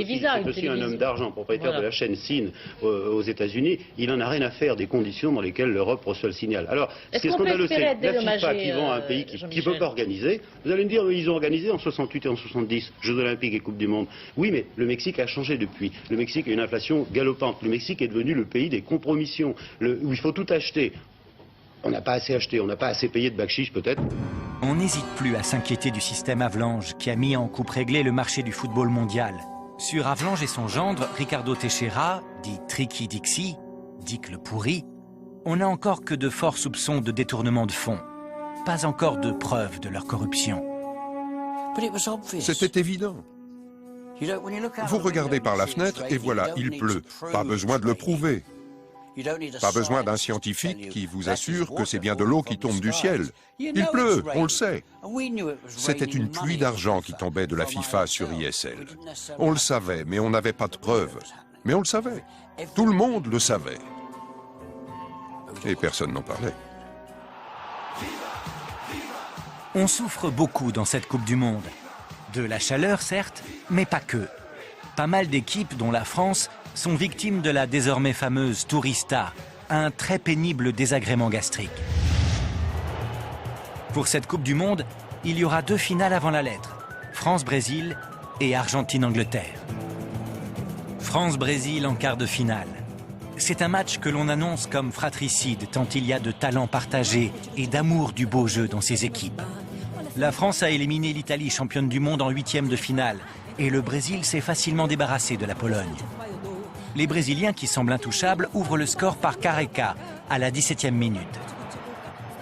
aussi un homme d'argent, propriétaire de la chaîne SIN aux États-Unis. Il en a rien à faire des conditions dans lesquelles l'Europe reçoit le signal. Alors, ce qui est scandaleux, c'est la FIFA qui vend à un pays qui ne peut pas organiser. Vous allez me dire, ils ont organisé en 68 et en 70, Jeux Olympiques et Coupe du Monde. Oui, mais le Mexique a changé depuis. Le Mexique a une inflation galopante. Le Mexique est devenu le pays des compromissions, où il faut tout acheter. On n'a pas assez acheté, on n'a pas assez payé de bakchich peut-être. On n'hésite plus à s'inquiéter du système Havelange qui a mis en coupe réglée le marché du football mondial. Sur Havelange et son gendre, Ricardo Teixeira, dit Tricky Dixie, Dick le pourri, on n'a encore que de forts soupçons de détournement de fonds. Pas encore de preuves de leur corruption. C'était évident. Vous regardez par la fenêtre et voilà, il pleut. Pas besoin de le prouver. Pas besoin d'un scientifique qui vous assure que c'est bien de l'eau qui tombe du ciel. Il pleut, on le sait. C'était une pluie d'argent qui tombait de la FIFA sur ISL. On le savait, mais on n'avait pas de preuves. Mais on le savait. Tout le monde le savait. Et personne n'en parlait. On souffre beaucoup dans cette Coupe du Monde. De la chaleur, certes, mais pas que. Pas mal d'équipes, dont la France, sont victimes de la désormais fameuse Tourista, un très pénible désagrément gastrique. Pour cette Coupe du Monde, il y aura 2 finales avant la lettre, France-Brésil et Argentine-Angleterre. France-Brésil en quart de finale. C'est un match que l'on annonce comme fratricide tant il y a de talent partagé et d'amour du beau jeu dans ces équipes. La France a éliminé l'Italie, championne du monde, en 8e de finale, et le Brésil s'est facilement débarrassé de la Pologne. Les Brésiliens, qui semblent intouchables, ouvrent le score par Careca à la 17e minute.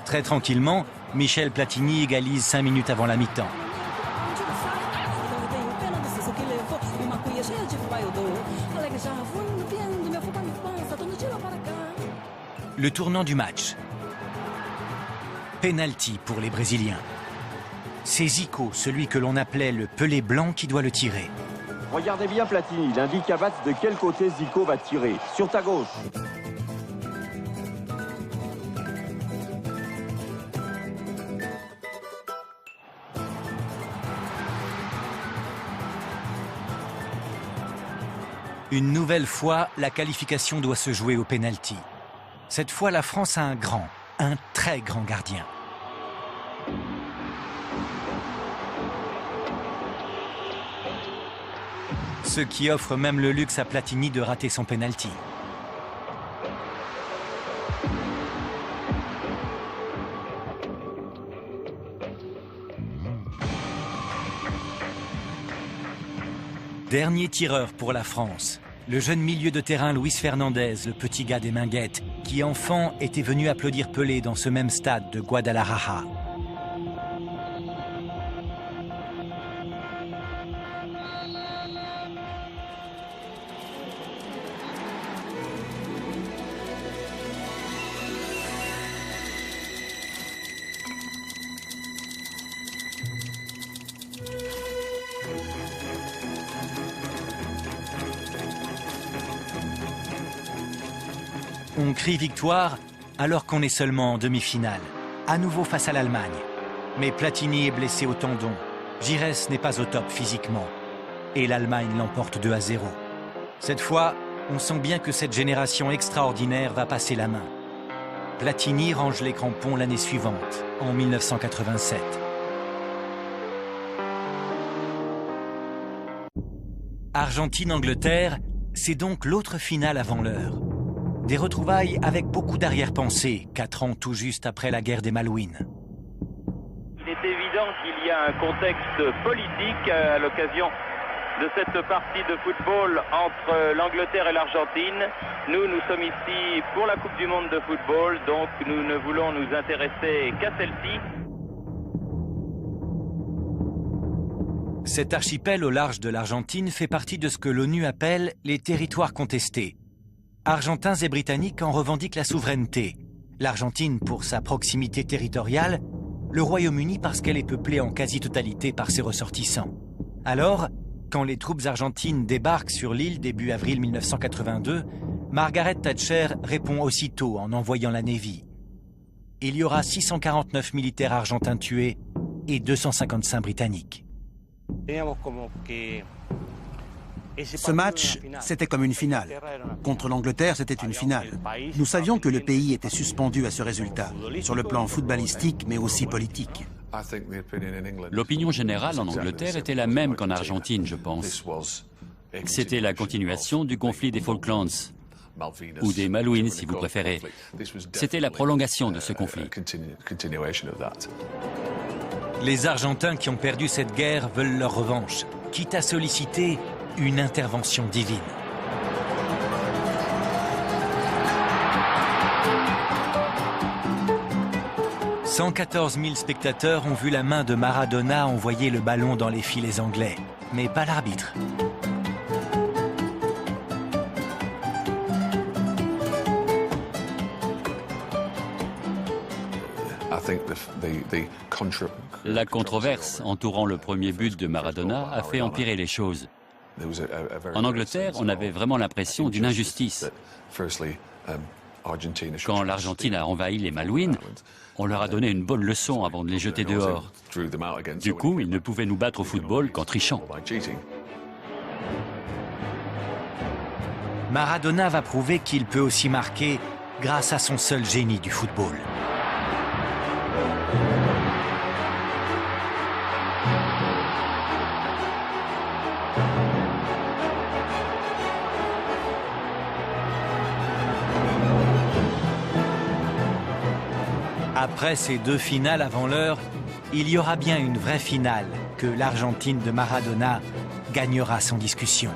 Très tranquillement, Michel Platini égalise 5 minutes avant la mi-temps. Le tournant du match. Penalty pour les Brésiliens. C'est Zico, celui que l'on appelait le Pelé blanc, qui doit le tirer. Regardez bien Platini, il indique à Batz de quel côté Zico va tirer. Sur ta gauche. Une nouvelle fois, la qualification doit se jouer au pénalty. Cette fois, la France a un très grand gardien. Ce qui offre même le luxe à Platini de rater son pénalty. Dernier tireur pour la France, le jeune milieu de terrain Luis Fernandez, le petit gars des Minguettes, qui enfant était venu applaudir Pelé dans ce même stade de Guadalajara. On crie victoire alors qu'on est seulement en demi-finale, à nouveau face à l'Allemagne. Mais Platini est blessé au tendon, Giresse n'est pas au top physiquement. Et l'Allemagne l'emporte 2-0. Cette fois, on sent bien que cette génération extraordinaire va passer la main. Platini range les crampons l'année suivante, en 1987. Argentine-Angleterre, c'est donc l'autre finale avant l'heure. Des retrouvailles avec beaucoup d'arrière-pensée, 4 ans tout juste après la guerre des Malouines. Il est évident qu'il y a un contexte politique à l'occasion de cette partie de football entre l'Angleterre et l'Argentine. Nous sommes ici pour la Coupe du Monde de football, donc nous ne voulons nous intéresser qu'à celle-ci. Cet archipel au large de l'Argentine fait partie de ce que l'ONU appelle les territoires contestés. Argentins et Britanniques en revendiquent la souveraineté. L'Argentine pour sa proximité territoriale, le Royaume-Uni parce qu'elle est peuplée en quasi-totalité par ses ressortissants. Alors, quand les troupes argentines débarquent sur l'île début avril 1982, Margaret Thatcher répond aussitôt en envoyant la Navy. Il y aura 649 militaires argentins tués et 255 britanniques. Ce match, c'était comme une finale. Contre l'Angleterre, c'était une finale. Nous savions que le pays était suspendu à ce résultat, sur le plan footballistique, mais aussi politique. L'opinion générale en Angleterre était la même qu'en Argentine, je pense. C'était la continuation du conflit des Falklands, ou des Malouines, si vous préférez. C'était la prolongation de ce conflit. Les Argentins qui ont perdu cette guerre veulent leur revanche, quitte à solliciter une intervention divine. « 114 000 spectateurs ont vu la main de Maradona envoyer le ballon dans les filets anglais, mais pas l'arbitre. La controverse entourant le premier but de Maradona a fait empirer les choses. En Angleterre, on avait vraiment l'impression d'une injustice. Quand l'Argentine a envahi les Malouines, on leur a donné une bonne leçon avant de les jeter dehors. Du coup, ils ne pouvaient nous battre au football qu'en trichant. Maradona va prouver qu'il peut aussi marquer grâce à son seul génie du football. Après ces deux finales avant l'heure, il y aura bien une vraie finale que l'Argentine de Maradona gagnera sans discussion.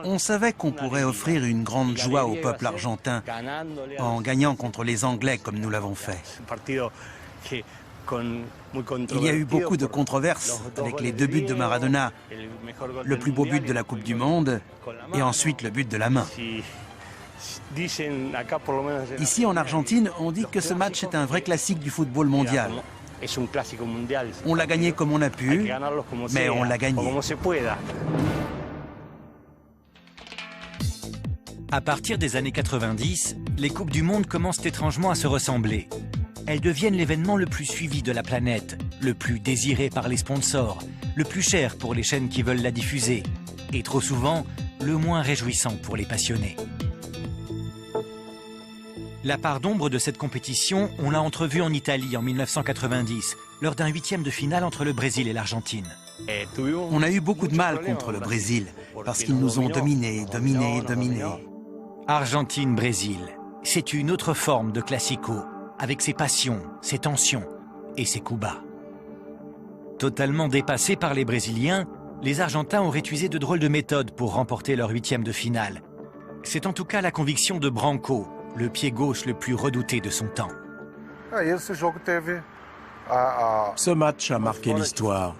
On savait qu'on pourrait offrir une grande joie au peuple argentin en gagnant contre les Anglais comme nous l'avons fait. Il y a eu beaucoup de controverses avec les deux buts de Maradona, le plus beau but de la Coupe du Monde et ensuite le but de la main. Ici en Argentine, on dit que ce match est un vrai classique du football mondial. On l'a gagné comme on a pu, mais on l'a gagné. À partir des années 90, les Coupes du Monde commencent étrangement à se ressembler. Elles deviennent l'événement le plus suivi de la planète, le plus désiré par les sponsors, le plus cher pour les chaînes qui veulent la diffuser, et trop souvent, le moins réjouissant pour les passionnés. La part d'ombre de cette compétition, on l'a entrevue en Italie en 1990, lors d'un huitième de finale entre le Brésil et l'Argentine. On a eu beaucoup de mal contre le Brésil, parce qu'ils nous ont dominés. Argentine-Brésil, c'est une autre forme de classico, avec ses passions, ses tensions et ses coups bas. Totalement dépassés par les Brésiliens, les Argentins auraient usé de drôles de méthodes pour remporter leur huitième de finale. C'est en tout cas la conviction de Branco, le pied gauche le plus redouté de son temps. Ce match a marqué l'histoire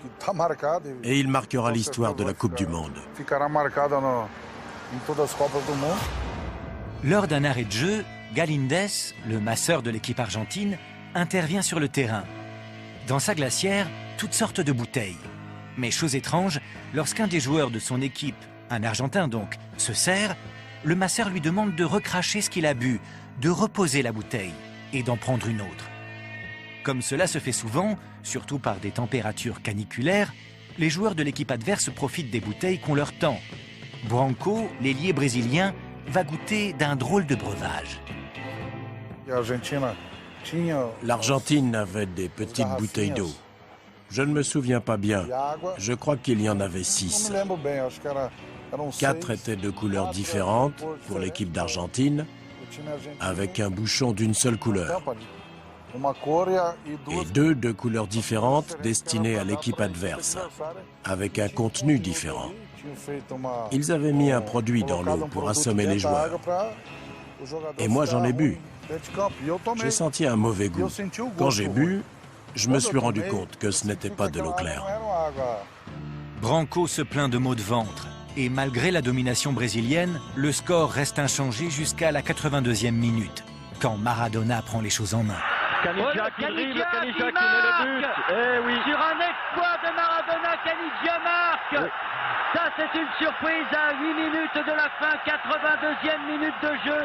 et il marquera l'histoire de la Coupe du Monde. Lors d'un arrêt de jeu, Galíndez, le masseur de l'équipe argentine, intervient sur le terrain. Dans sa glacière, toutes sortes de bouteilles. Mais chose étrange, lorsqu'un des joueurs de son équipe, un Argentin donc, se sert, le masseur lui demande de recracher ce qu'il a bu, de reposer la bouteille et d'en prendre une autre. Comme cela se fait souvent, surtout par des températures caniculaires, les joueurs de l'équipe adverse profitent des bouteilles qu'on leur tend. Branco, l'ailier brésilien, va goûter d'un drôle de breuvage. L'Argentine avait des petites bouteilles d'eau. Je ne me souviens pas bien. Je crois qu'il y en avait 6. 4 étaient de couleurs différentes pour l'équipe d'Argentine, avec un bouchon d'une seule couleur. Et 2 de couleurs différentes destinées à l'équipe adverse, avec un contenu différent. Ils avaient mis un produit dans l'eau pour assommer les joueurs. Et moi, j'en ai bu. J'ai senti un mauvais goût. Quand j'ai bu, je me suis rendu compte que ce n'était pas de l'eau claire. Branco se plaint de maux de ventre. Et malgré la domination brésilienne, le score reste inchangé jusqu'à la 82e minute, quand Maradona prend les choses en main. Caniggia qui dribble, Caniggia qui met le but. Eh oui. Sur un exploit de Maradona, Caniggia marque. Oui. Ça, c'est une surprise à 8 minutes de la fin, 82e minute de jeu.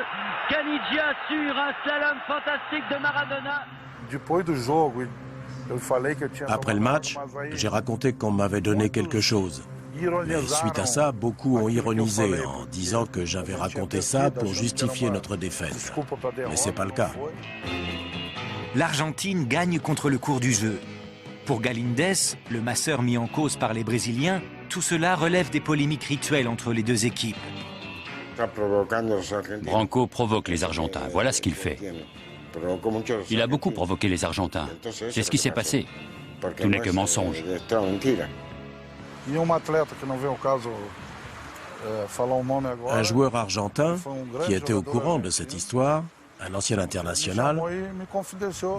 Caniggia sur un slalom fantastique de Maradona. Après le match, j'ai raconté qu'on m'avait donné quelque chose. Mais suite à ça, beaucoup ont ironisé en disant que j'avais raconté ça pour justifier notre défaite. Mais c'est pas le cas. L'Argentine gagne contre le cours du jeu. Pour Galíndez, le masseur mis en cause par les Brésiliens, tout cela relève des polémiques rituelles entre les deux équipes. Branco provoque les Argentins, voilà ce qu'il fait. Il a beaucoup provoqué les Argentins. C'est ce qui s'est passé. Tout n'est que mensonge. Un joueur argentin qui était au courant de cette histoire, un ancien international,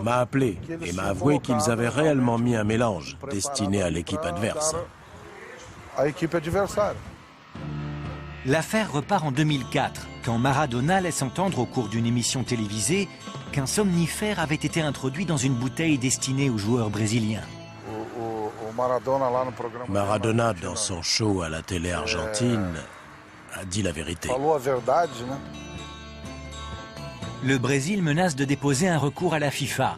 m'a appelé et m'a avoué qu'ils avaient réellement mis un mélange destiné à l'équipe adverse. L'affaire repart en 2004, quand Maradona laisse entendre au cours d'une émission télévisée qu'un somnifère avait été introduit dans une bouteille destinée aux joueurs brésiliens. Maradona, dans son show à la télé argentine, a dit la vérité. Le Brésil menace de déposer un recours à la FIFA.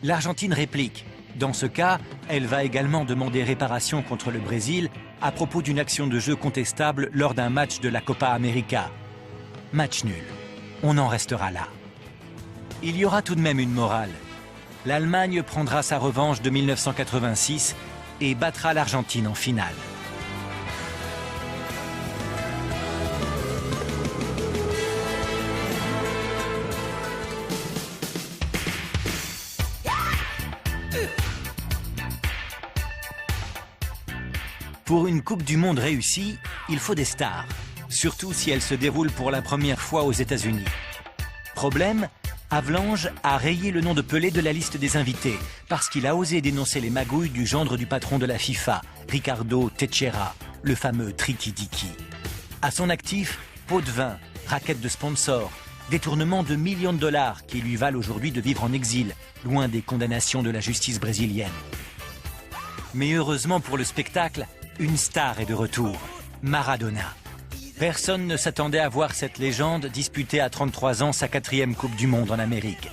L'Argentine réplique. Dans ce cas, elle va également demander réparation contre le Brésil à propos d'une action de jeu contestable lors d'un match de la Copa América. Match nul. On en restera là. Il y aura tout de même une morale. L'Allemagne prendra sa revanche de 1986 et battra l'Argentine en finale. Pour une Coupe du Monde réussie, il faut des stars, surtout si elle se déroule pour la première fois aux États-Unis. Problème, Havelange a rayé le nom de Pelé de la liste des invités parce qu'il a osé dénoncer les magouilles du gendre du patron de la FIFA, Ricardo Teixeira, le fameux Triki-Diki. À son actif, pots de vin, raquettes de sponsors, détournement de millions de dollars qui lui valent aujourd'hui de vivre en exil, loin des condamnations de la justice brésilienne. Mais heureusement pour le spectacle, une star est de retour, Maradona. Personne ne s'attendait à voir cette légende disputer à 33 ans sa 4e Coupe du Monde en Amérique.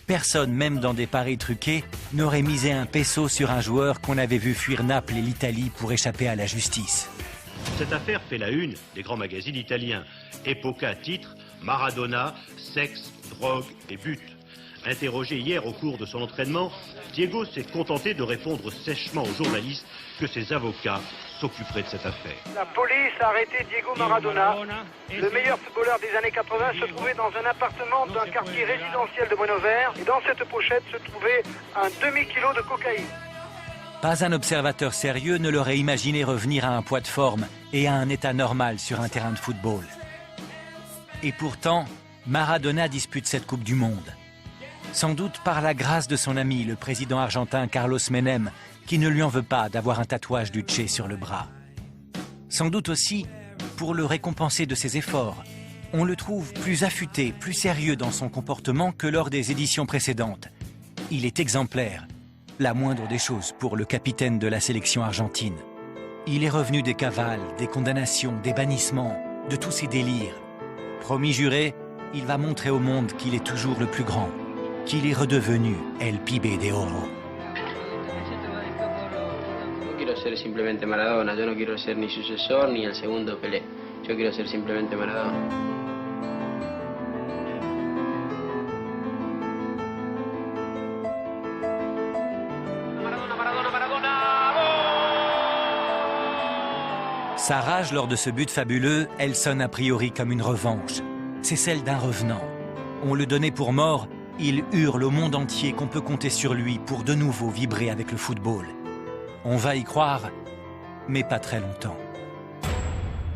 Personne, même dans des paris truqués, n'aurait misé un peso sur un joueur qu'on avait vu fuir Naples et l'Italie pour échapper à la justice. Cette affaire fait la une des grands magazines italiens. Epoca titre Maradona, sexe, drogue et but. Interrogé hier au cours de son entraînement, Diego s'est contenté de répondre sèchement aux journalistes que ses avocats s'occuperaient de cette affaire. La police a arrêté Diego Maradona. Le meilleur footballeur des années 80 se trouvait dans un appartement d'un quartier résidentiel de Buenos Aires. Et dans cette pochette se trouvait un demi-kilo de cocaïne. Pas un observateur sérieux ne l'aurait imaginé revenir à un poids de forme et à un état normal sur un terrain de football. Et pourtant, Maradona dispute cette Coupe du Monde. Sans doute par la grâce de son ami, le président argentin Carlos Menem, qui ne lui en veut pas d'avoir un tatouage du Che sur le bras. Sans doute aussi pour le récompenser de ses efforts. On le trouve plus affûté, plus sérieux dans son comportement que lors des éditions précédentes. Il est exemplaire, la moindre des choses pour le capitaine de la sélection argentine. Il est revenu des cavales, des condamnations, des bannissements, de tous ses délires. Promis juré, il va montrer au monde qu'il est toujours le plus grand, qu'il est redevenu El Pibe de Oro. Yo quiero ser simplemente Maradona, yo no quiero ser ni sucesor ni el segundo Pelé. Yo quiero ser simplemente Maradona. Sa rage lors de ce but fabuleux, elle sonne a priori comme une revanche. C'est celle d'un revenant. On le donnait pour mort, il hurle au monde entier qu'on peut compter sur lui pour de nouveau vibrer avec le football. On va y croire, mais pas très longtemps.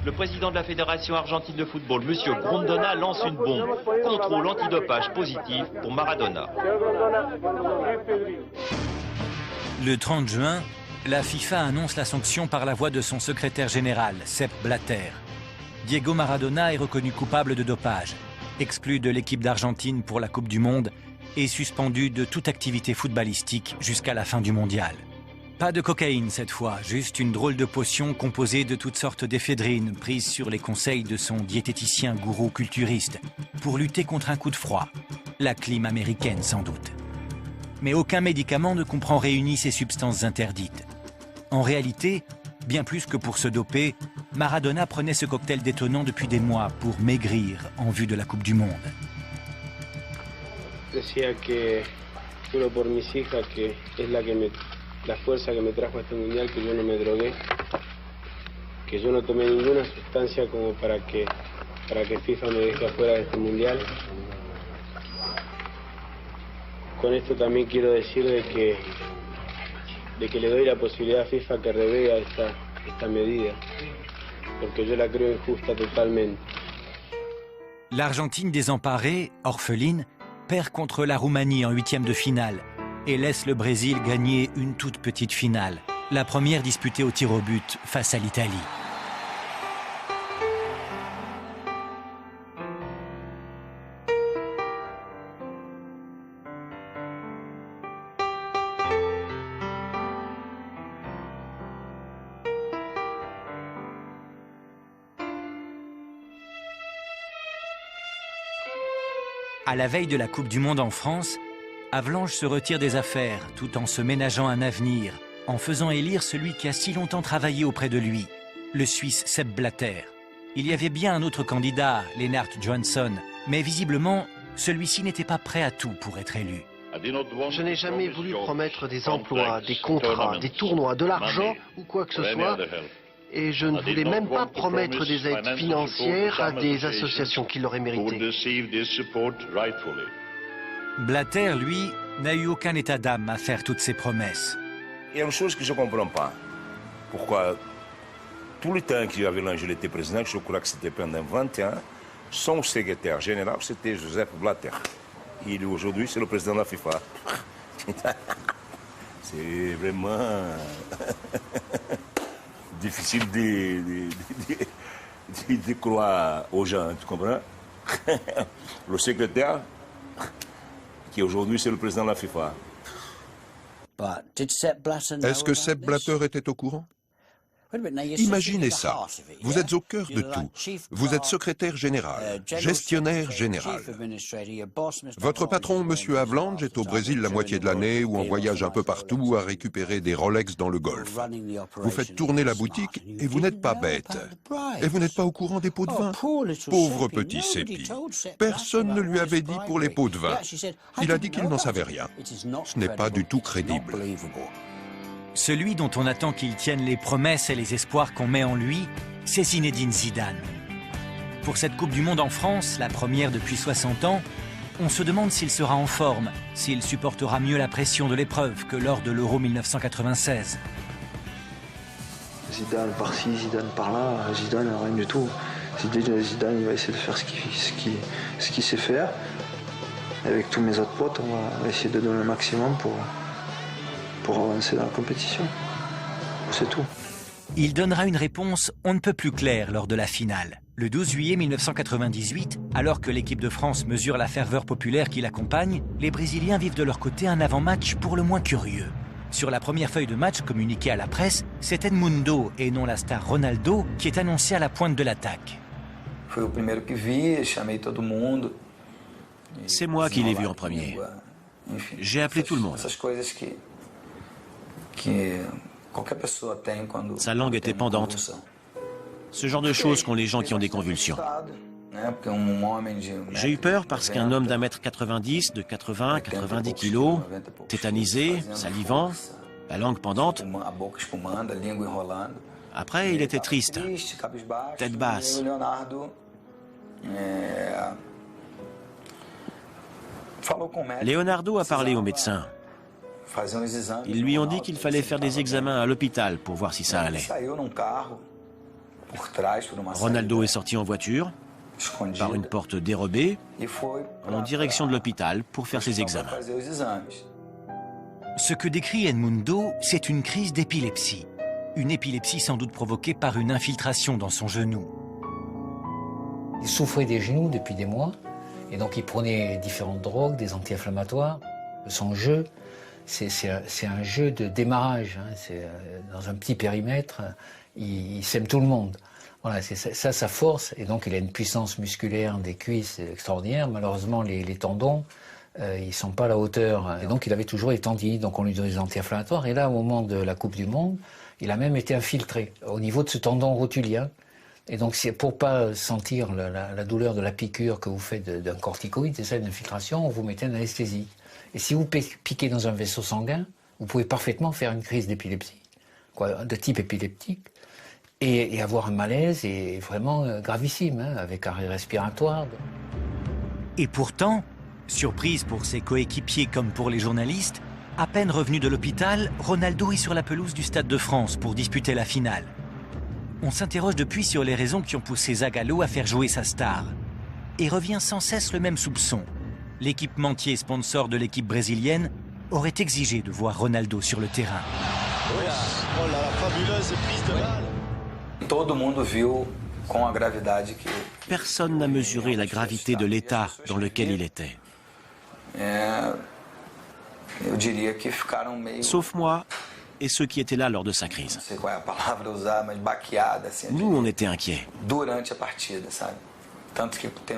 Le président de la Fédération argentine de football, M. Grondona, lance une bombe. Contrôle antidopage positif pour Maradona. Le 30 juin, la FIFA annonce la sanction par la voix de son secrétaire général, Sepp Blatter. Diego Maradona est reconnu coupable de dopage, exclu de l'équipe d'Argentine pour la Coupe du Monde et suspendu de toute activité footballistique jusqu'à la fin du mondial. Pas de cocaïne cette fois, juste une drôle de potion composée de toutes sortes d'éphédrines prises sur les conseils de son diététicien gourou culturiste pour lutter contre un coup de froid. La clim américaine sans doute. Mais aucun médicament ne comprend réunir ces substances interdites. En réalité, bien plus que pour se doper, Maradona prenait ce cocktail détonnant depuis des mois pour maigrir en vue de la Coupe du Monde. Decía que juro por mis hijas que es la fuerza que me trajo a este mundial, que yo no me drogué, que yo no tomé ninguna sustancia como para que FIFA me deje afuera de este mundial. Con esto también quiero decir de que le doy la posibilidad a FIFA que revea esta medida, porque yo la creo injusta totalmente. L'Argentine désemparée, orpheline, perd contre la Roumanie en 8e de finale et laisse le Brésil gagner une toute petite finale, la première disputée au tir au but face à l'Italie. À la veille de la Coupe du Monde en France, Havelange se retire des affaires tout en se ménageant un avenir, en faisant élire celui qui a si longtemps travaillé auprès de lui, le Suisse Sepp Blatter. Il y avait bien un autre candidat, Lennart Johansson, mais visiblement, celui-ci n'était pas prêt à tout pour être élu. Je n'ai jamais voulu promettre des emplois, des contrats, des tournois, de l'argent ou quoi que ce soit. Et je ne voulais même pas promettre des aides financières à des associations qui l'auraient mérité. Blatter, lui, n'a eu aucun état d'âme à faire toutes ces promesses. Il y a une chose que je ne comprends pas. Pourquoi tout le temps que Havelange était président, je crois que c'était pendant 20 ans, son secrétaire général, c'était Joseph Blatter. Il aujourd'hui, c'est le président de la FIFA. C'est vraiment difficile de croire aux gens, tu comprends? Le secrétaire, qui aujourd'hui, c'est le président de la FIFA. Est-ce que Sepp Blatter était au courant? Imaginez ça, vous êtes au cœur de tout. Vous êtes secrétaire général, gestionnaire général. Votre patron, M. Havelange, est au Brésil la moitié de l'année ou en voyage un peu partout à récupérer des Rolex dans le Golfe. Vous faites tourner la boutique et vous n'êtes pas bête. Et vous n'êtes pas au courant des pots de vin. Pauvre petit Seppi. Personne ne lui avait dit pour les pots de vin. Il a dit qu'il n'en savait rien. Ce n'est pas du tout crédible. Celui dont on attend qu'il tienne les promesses et les espoirs qu'on met en lui, c'est Zinedine Zidane. Pour cette Coupe du Monde en France, la première depuis 60 ans, on se demande s'il sera en forme, s'il supportera mieux la pression de l'épreuve que lors de l'Euro 1996. Zidane par-ci, Zidane par-là, Zidane rien du tout. Zidane il va essayer de faire ce qu'il sait faire. Avec tous mes autres potes, on va essayer de donner le maximum pour avancer dans la compétition. C'est tout. Il donnera une réponse on ne peut plus claire lors de la finale. Le 12 juillet 1998, alors que l'équipe de France mesure la ferveur populaire qui l'accompagne, les Brésiliens vivent de leur côté un avant-match pour le moins curieux. Sur la première feuille de match communiquée à la presse, c'est Edmundo et non la star Ronaldo qui est annoncé à la pointe de l'attaque. C'est moi qui l'ai vu en premier. J'ai appelé tout le monde. Sa langue était pendante. Ce genre de choses qu'ont les gens qui ont des convulsions. J'ai eu peur parce qu'un homme d'1m90, de 80, 90 kilos, tétanisé, salivant, la langue pendante. Après, il était triste, tête basse. Leonardo a parlé au médecin. Ils lui ont dit qu'il fallait faire des examens à l'hôpital pour voir si ça allait. Ronaldo est sorti en voiture, par une porte dérobée, en direction de l'hôpital pour faire ses examens. Ce que décrit Edmundo, c'est une crise d'épilepsie. Une épilepsie sans doute provoquée par une infiltration dans son genou. Il souffrait des genoux depuis des mois, et donc il prenait différentes drogues, des anti-inflammatoires. Son jeu, c'est un jeu de démarrage. C'est dans un petit périmètre, il sème tout le monde. Voilà, c'est ça sa force, et donc il a une puissance musculaire des cuisses extraordinaire. Malheureusement, les tendons, ils sont pas à la hauteur. Et donc il avait toujours les tendinites, donc on lui donnait des anti-inflammatoires. Et là, au moment de la Coupe du Monde, il a même été infiltré au niveau de ce tendon rotulien. Et donc c'est pour pas sentir la douleur de la piqûre que vous faites d'un corticoïde, c'est ça une infiltration, on vous mettait une anesthésie. Et si vous piquez dans un vaisseau sanguin, vous pouvez parfaitement faire une crise d'épilepsie, de type épileptique, et avoir un malaise et vraiment gravissime, avec arrêt respiratoire. Et pourtant, surprise pour ses coéquipiers comme pour les journalistes, à peine revenu de l'hôpital, Ronaldo est sur la pelouse du Stade de France pour disputer la finale. On s'interroge depuis sur les raisons qui ont poussé Zagallo à faire jouer sa star. Et revient sans cesse le même soupçon. L'équipementier sponsor de l'équipe brésilienne aurait exigé de voir Ronaldo sur le terrain. Oh là, la fabuleuse prise de balle. Todo mundo viu com a gravidade que... Personne n'a mesuré la gravité de l'état dans lequel il était. Sauf moi et ceux qui étaient là lors de sa crise. Nous, on était inquiets.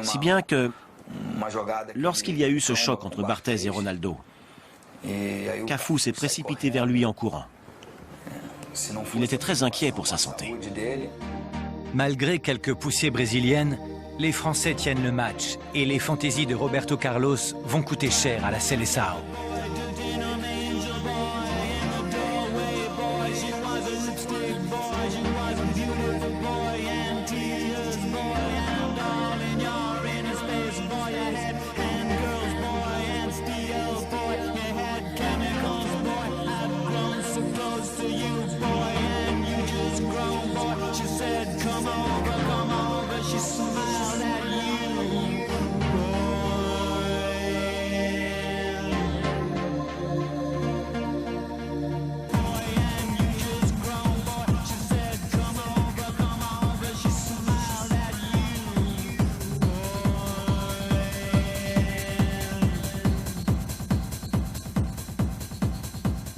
Si bien que, Lorsqu'il y a eu ce choc entre Barthez et Ronaldo, Cafu s'est précipité vers lui en courant. Il était très inquiet pour sa santé. Malgré quelques poussées brésiliennes, les Français tiennent le match et les fantaisies de Roberto Carlos vont coûter cher à la Seleção.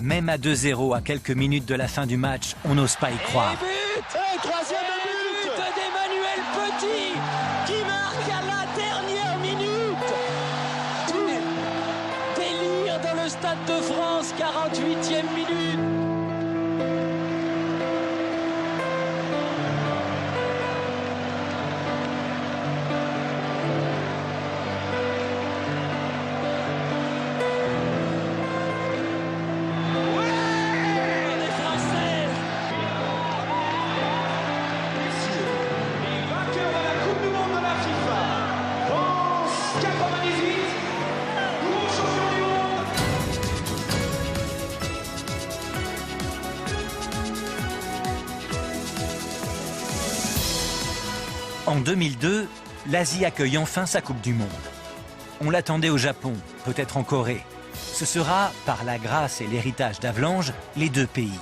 Même à 2-0, à quelques minutes de la fin du match, on n'ose pas y croire. Troisième but d'Emmanuel Petit qui marque à la dernière minute. Délire dans le Stade de France, 48e minute. En 2002, l'Asie accueille enfin sa Coupe du Monde. On l'attendait au Japon, peut-être en Corée. Ce sera, par la grâce et l'héritage d'Avlange, les deux pays.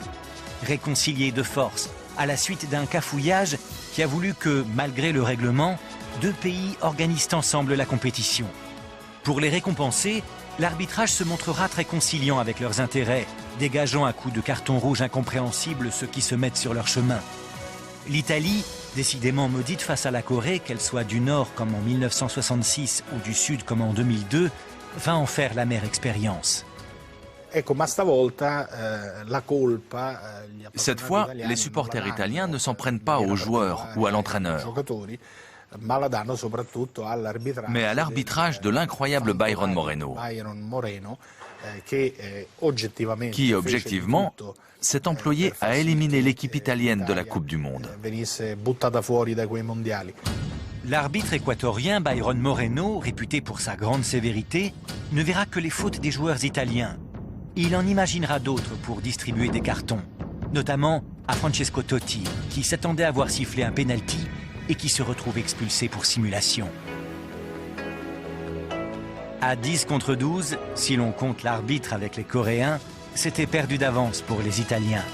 Réconciliés de force, à la suite d'un cafouillage qui a voulu que, malgré le règlement, deux pays organisent ensemble la compétition. Pour les récompenser, l'arbitrage se montrera très conciliant avec leurs intérêts, dégageant à coups de carton rouge incompréhensibles ceux qui se mettent sur leur chemin. L'Italie, décidément maudite face à la Corée, qu'elle soit du Nord comme en 1966 ou du Sud comme en 2002, va en faire l'amère expérience. Cette fois, les supporters italiens ne s'en prennent pas aux joueurs ou à l'entraîneur, mais à l'arbitrage de l'incroyable Byron Moreno, qui, objectivement, s'est employé à éliminer l'équipe italienne de la Coupe du Monde. L'arbitre équatorien Byron Moreno, réputé pour sa grande sévérité, ne verra que les fautes des joueurs italiens. Il en imaginera d'autres pour distribuer des cartons, notamment à Francesco Totti, qui s'attendait à voir siffler un penalty et qui se retrouve expulsé pour simulation. À 10 contre 12, si l'on compte l'arbitre avec les Coréens, c'était perdu d'avance pour les Italiens.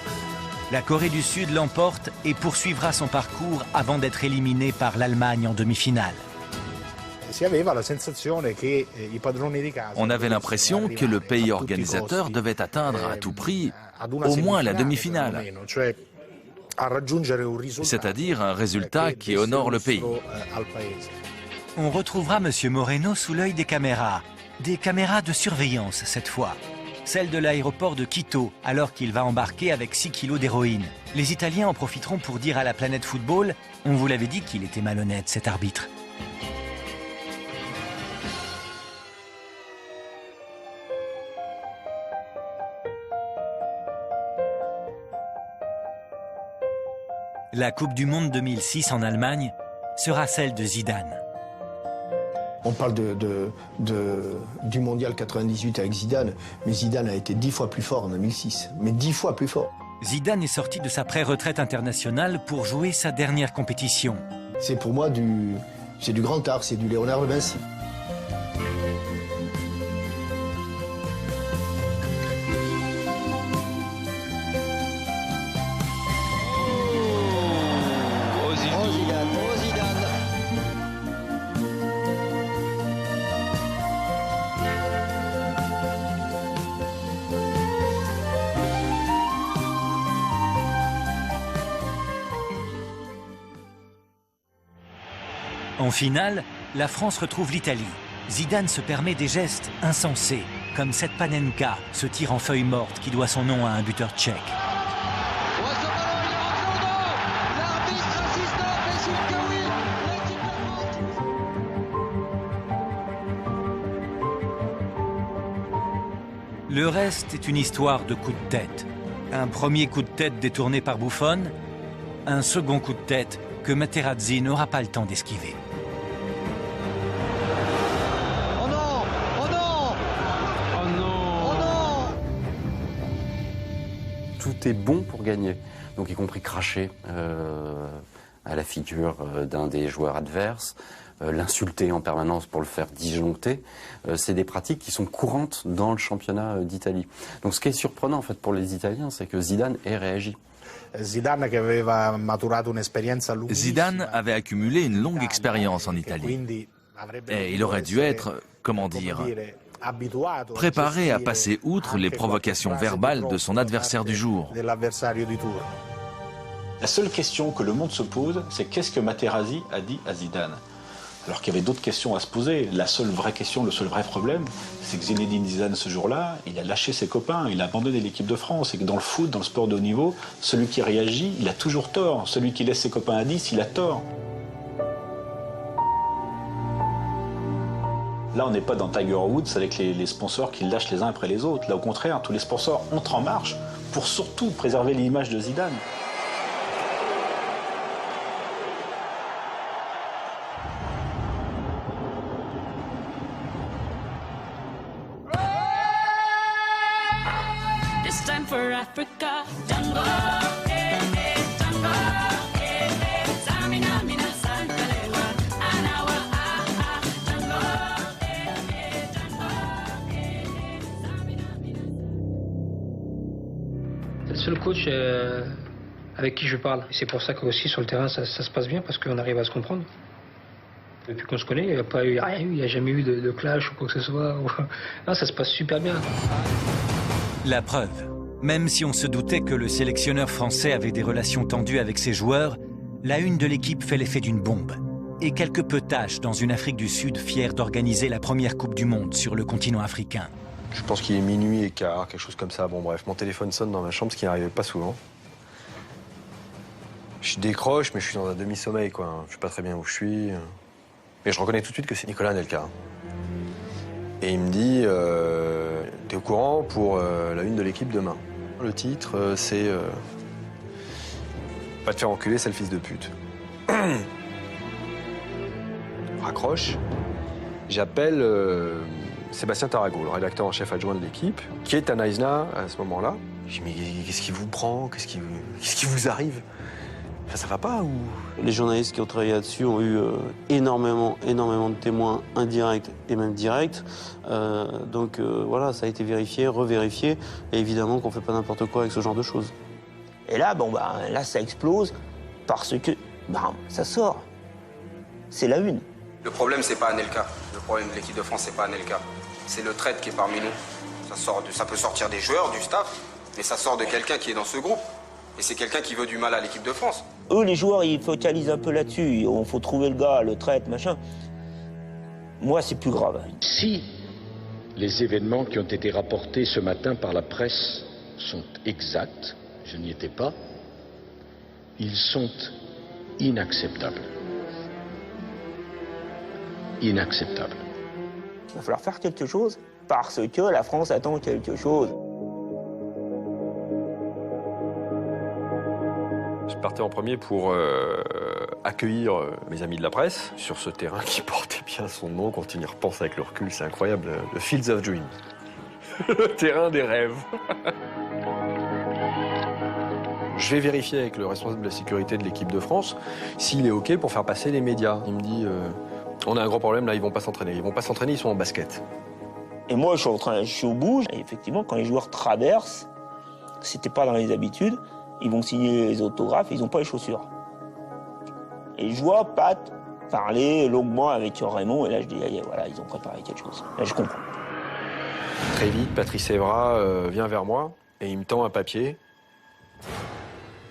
La Corée du Sud l'emporte et poursuivra son parcours avant d'être éliminée par l'Allemagne en demi-finale. On avait l'impression que le pays organisateur devait atteindre à tout prix au moins la demi-finale, c'est-à-dire un résultat qui honore le pays. On retrouvera M. Moreno sous l'œil des caméras de surveillance cette fois. Celle de l'aéroport de Quito, alors qu'il va embarquer avec 6 kilos d'héroïne. Les Italiens en profiteront pour dire à la planète football, on vous l'avait dit qu'il était malhonnête cet arbitre. La Coupe du Monde 2006 en Allemagne sera celle de Zidane. On parle du Mondial 98 avec Zidane, mais Zidane a été 10 fois plus fort en 2006, mais 10 fois plus fort. Zidane est sorti de sa pré-retraite internationale pour jouer sa dernière compétition. C'est pour moi du grand art, c'est du Léonard de Vinci. En finale, la France retrouve l'Italie. Zidane se permet des gestes insensés, comme cette panenka, ce tir en feuille morte qui doit son nom à un buteur tchèque. Le reste est une histoire de coup de tête. Un premier coup de tête détourné par Buffon, un second coup de tête que Materazzi n'aura pas le temps d'esquiver. Oh non! Oh non! Oh non! Oh non! Tout est bon pour gagner, donc y compris cracher à la figure d'un des joueurs adverses, l'insulter en permanence pour le faire disjoncter, c'est des pratiques qui sont courantes dans le championnat d'Italie. Donc ce qui est surprenant en fait pour les Italiens, c'est que Zidane ait réagi. Zidane avait accumulé une longue expérience en Italie. Et il aurait dû être, comment dire, préparé à passer outre les provocations verbales de son adversaire du jour. La seule question que le monde se pose, c'est qu'est-ce que Materazzi a dit à Zidane? Alors qu'il y avait d'autres questions à se poser. La seule vraie question, le seul vrai problème, c'est que Zinedine Zidane, ce jour-là, il a lâché ses copains, il a abandonné l'équipe de France. Et que dans le foot, dans le sport de haut niveau, celui qui réagit, il a toujours tort. Celui qui laisse ses copains à 10, il a tort. Là, on n'est pas dans Tiger Woods avec les sponsors qui lâchent les uns après les autres. Là, au contraire, tous les sponsors entrent en marche pour surtout préserver l'image de Zidane. C'est le seul coach avec qui je parle. C'est pour ça qu'aussi sur le terrain ça se passe bien, parce qu'on arrive à se comprendre. Depuis qu'on se connaît, il n'y a pas eu rien, il n'y a jamais eu de clash ou quoi que ce soit. Non, ça se passe super bien. La preuve, même si on se doutait que le sélectionneur français avait des relations tendues avec ses joueurs, la une de l'équipe fait l'effet d'une bombe. Et quelque peu tâche dans une Afrique du Sud fière d'organiser la première Coupe du Monde sur le continent africain. Je pense qu'il est minuit et quart, quelque chose comme ça. Bon bref, mon téléphone sonne dans ma chambre, ce qui n'arrivait pas souvent. Je décroche, mais je suis dans un demi-sommeil, quoi. Je sais pas très bien où je suis. Mais je reconnais tout de suite que c'est Nicolas Anelka. Et il me dit, t'es au courant pour la une de l'équipe demain. Le titre, c'est pas te faire enculer, c'est le fils de pute. Raccroche. J'appelle Sébastien Tarago, le rédacteur en chef adjoint de l'équipe, qui est à Naïsna à ce moment-là. Je dis, mais qu'est-ce qui vous prend? Qu'est-ce qui vous arrive? Ça va pas ou... Les journalistes qui ont travaillé là-dessus ont eu énormément de témoins indirects et même directs. Donc voilà, ça a été vérifié, revérifié. Et évidemment qu'on fait pas n'importe quoi avec ce genre de choses. Et là, là, ça explose parce que ça sort. C'est la une. Le problème, c'est pas Anelka. Le problème de l'équipe de France, c'est pas Anelka. C'est le traître qui est parmi nous. Ça peut sortir des joueurs, du staff, mais ça sort de quelqu'un qui est dans ce groupe. Et c'est quelqu'un qui veut du mal à l'équipe de France. Eux, les joueurs, ils focalisent un peu là-dessus. Il faut trouver le gars, le traître, machin. Moi, c'est plus grave. Si les événements qui ont été rapportés ce matin par la presse sont exacts, je n'y étais pas, ils sont inacceptables. Inacceptables. Il va falloir faire quelque chose parce que la France attend quelque chose. Je partais en premier pour accueillir mes amis de la presse sur ce terrain qui portait bien son nom. Quand on y repense avec le recul, c'est incroyable. Le Fields of Dreams. Le terrain des rêves. Je vais vérifier avec le responsable de la sécurité de l'équipe de France s'il est OK pour faire passer les médias. Il me dit, on a un gros problème là, ils vont pas s'entraîner. Ils vont pas s'entraîner, ils sont en basket. Et moi, je suis au bout. Et effectivement, quand les joueurs traversent, c'était pas dans les habitudes. Ils vont signer les autographes, ils n'ont pas les chaussures. Et je vois Pat parler longuement avec Raymond, et là je dis, voilà, ils ont préparé quelque chose. Là je comprends. Très vite, Patrice Evra vient vers moi, et il me tend un papier.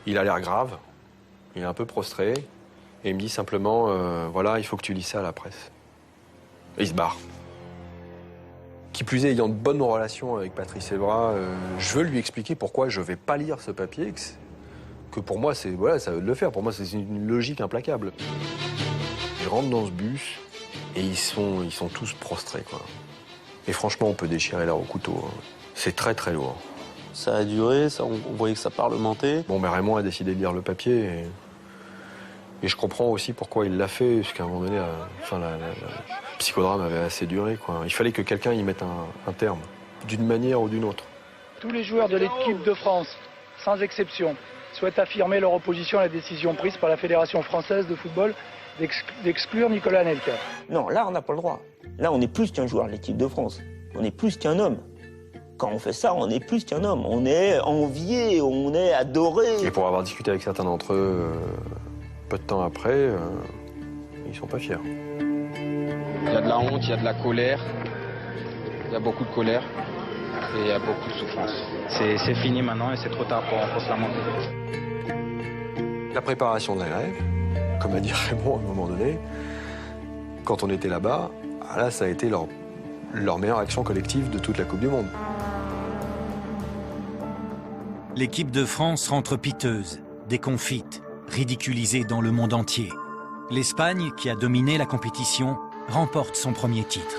Il a l'air grave, il est un peu prostré, et il me dit simplement, voilà, il faut que tu lis ça à la presse. Et il se barre. Qui plus est, ayant de bonnes relations avec Patrice Evra, je veux lui expliquer pourquoi je ne vais pas lire ce papier, que pour moi, voilà, ça veut le faire. Pour moi, c'est une logique implacable. Ils rentrent dans ce bus et ils sont tous prostrés, quoi. Et franchement, on peut déchirer l'air au couteau. Hein. C'est très, très lourd. Ça a duré, on voyait que ça parlementait. Bon, mais Raymond a décidé de lire le papier et je comprends aussi pourquoi il l'a fait, parce qu'à un moment donné, le psychodrame avait assez duré, quoi. Il fallait que quelqu'un y mette un terme, d'une manière ou d'une autre. Tous les joueurs de l'équipe de France, sans exception, souhaitent affirmer leur opposition à la décision prise par la Fédération française de football d'exclure Nicolas Anelka. Non, là, on n'a pas le droit. Là, on est plus qu'un joueur de l'équipe de France. On est plus qu'un homme. Quand on fait ça, on est plus qu'un homme. On est envié, on est adoré. Et pour avoir discuté avec certains d'entre eux, peu de temps après, ils sont pas fiers. Il y a de la honte, il y a de la colère, il y a beaucoup de colère et il y a beaucoup de souffrance. C'est fini maintenant et c'est trop tard pour se lamenter. La préparation de la grève, comme a dit Raymond à un moment donné, quand on était là-bas, là, ça a été leur meilleure action collective de toute la Coupe du Monde. L'équipe de France rentre piteuse, déconfite, ridiculisée dans le monde entier. L'Espagne, qui a dominé la compétition, remporte son premier titre.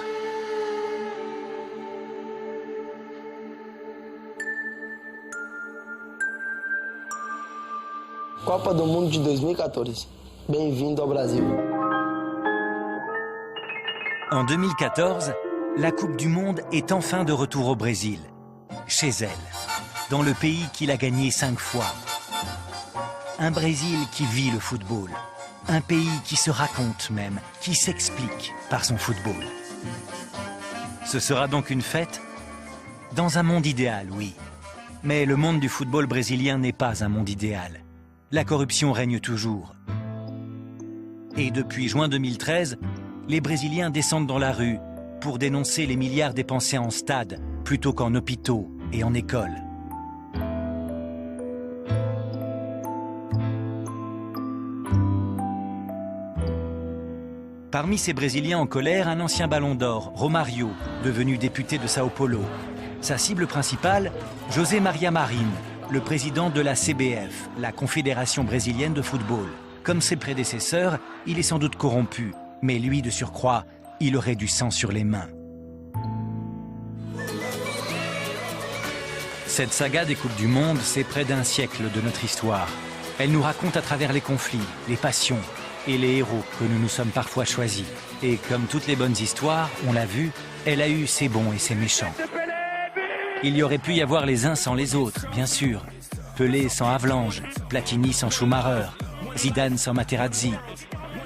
Copa do Mundo de 2014. Bem-vindo ao Brasil. En 2014, la Coupe du Monde est enfin de retour au Brésil, chez elle, dans le pays qu'il a gagné 5 fois. Un Brésil qui vit le football, un pays qui se raconte même, qui s'explique par son football. Ce sera donc une fête dans un monde idéal, oui. Mais le monde du football brésilien n'est pas un monde idéal. La corruption règne toujours. Et depuis juin 2013, les Brésiliens descendent dans la rue pour dénoncer les milliards dépensés en stades plutôt qu'en hôpitaux et en écoles. Parmi ces Brésiliens en colère, un ancien ballon d'or, Romario, devenu député de Sao Paulo. Sa cible principale, José Maria Marin, le président de la CBF, la Confédération brésilienne de football. Comme ses prédécesseurs, il est sans doute corrompu, mais lui, de surcroît, il aurait du sang sur les mains. Cette saga des Coupes du Monde, c'est près d'un siècle de notre histoire. Elle nous raconte à travers les conflits, les passions et les héros que nous nous sommes parfois choisis. Et comme toutes les bonnes histoires, on l'a vu, elle a eu ses bons et ses méchants. Il y aurait pu y avoir les uns sans les autres, bien sûr. Pelé sans Havelange, Platini sans Schumacher, Zidane sans Materazzi,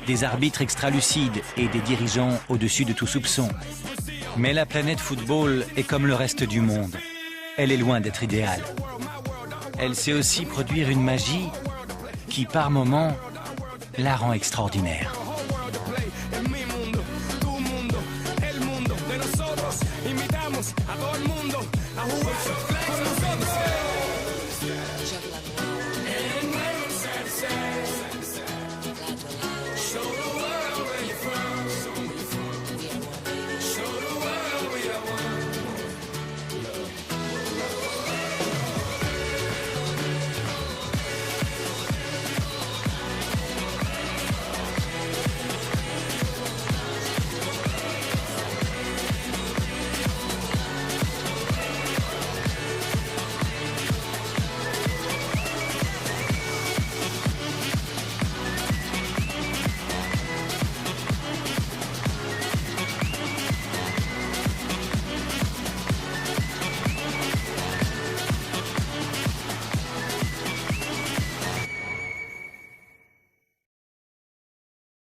des arbitres extra-lucides et des dirigeants au-dessus de tout soupçon. Mais la planète football est comme le reste du monde. Elle est loin d'être idéale. Elle sait aussi produire une magie qui, par moments, la rend extraordinaire.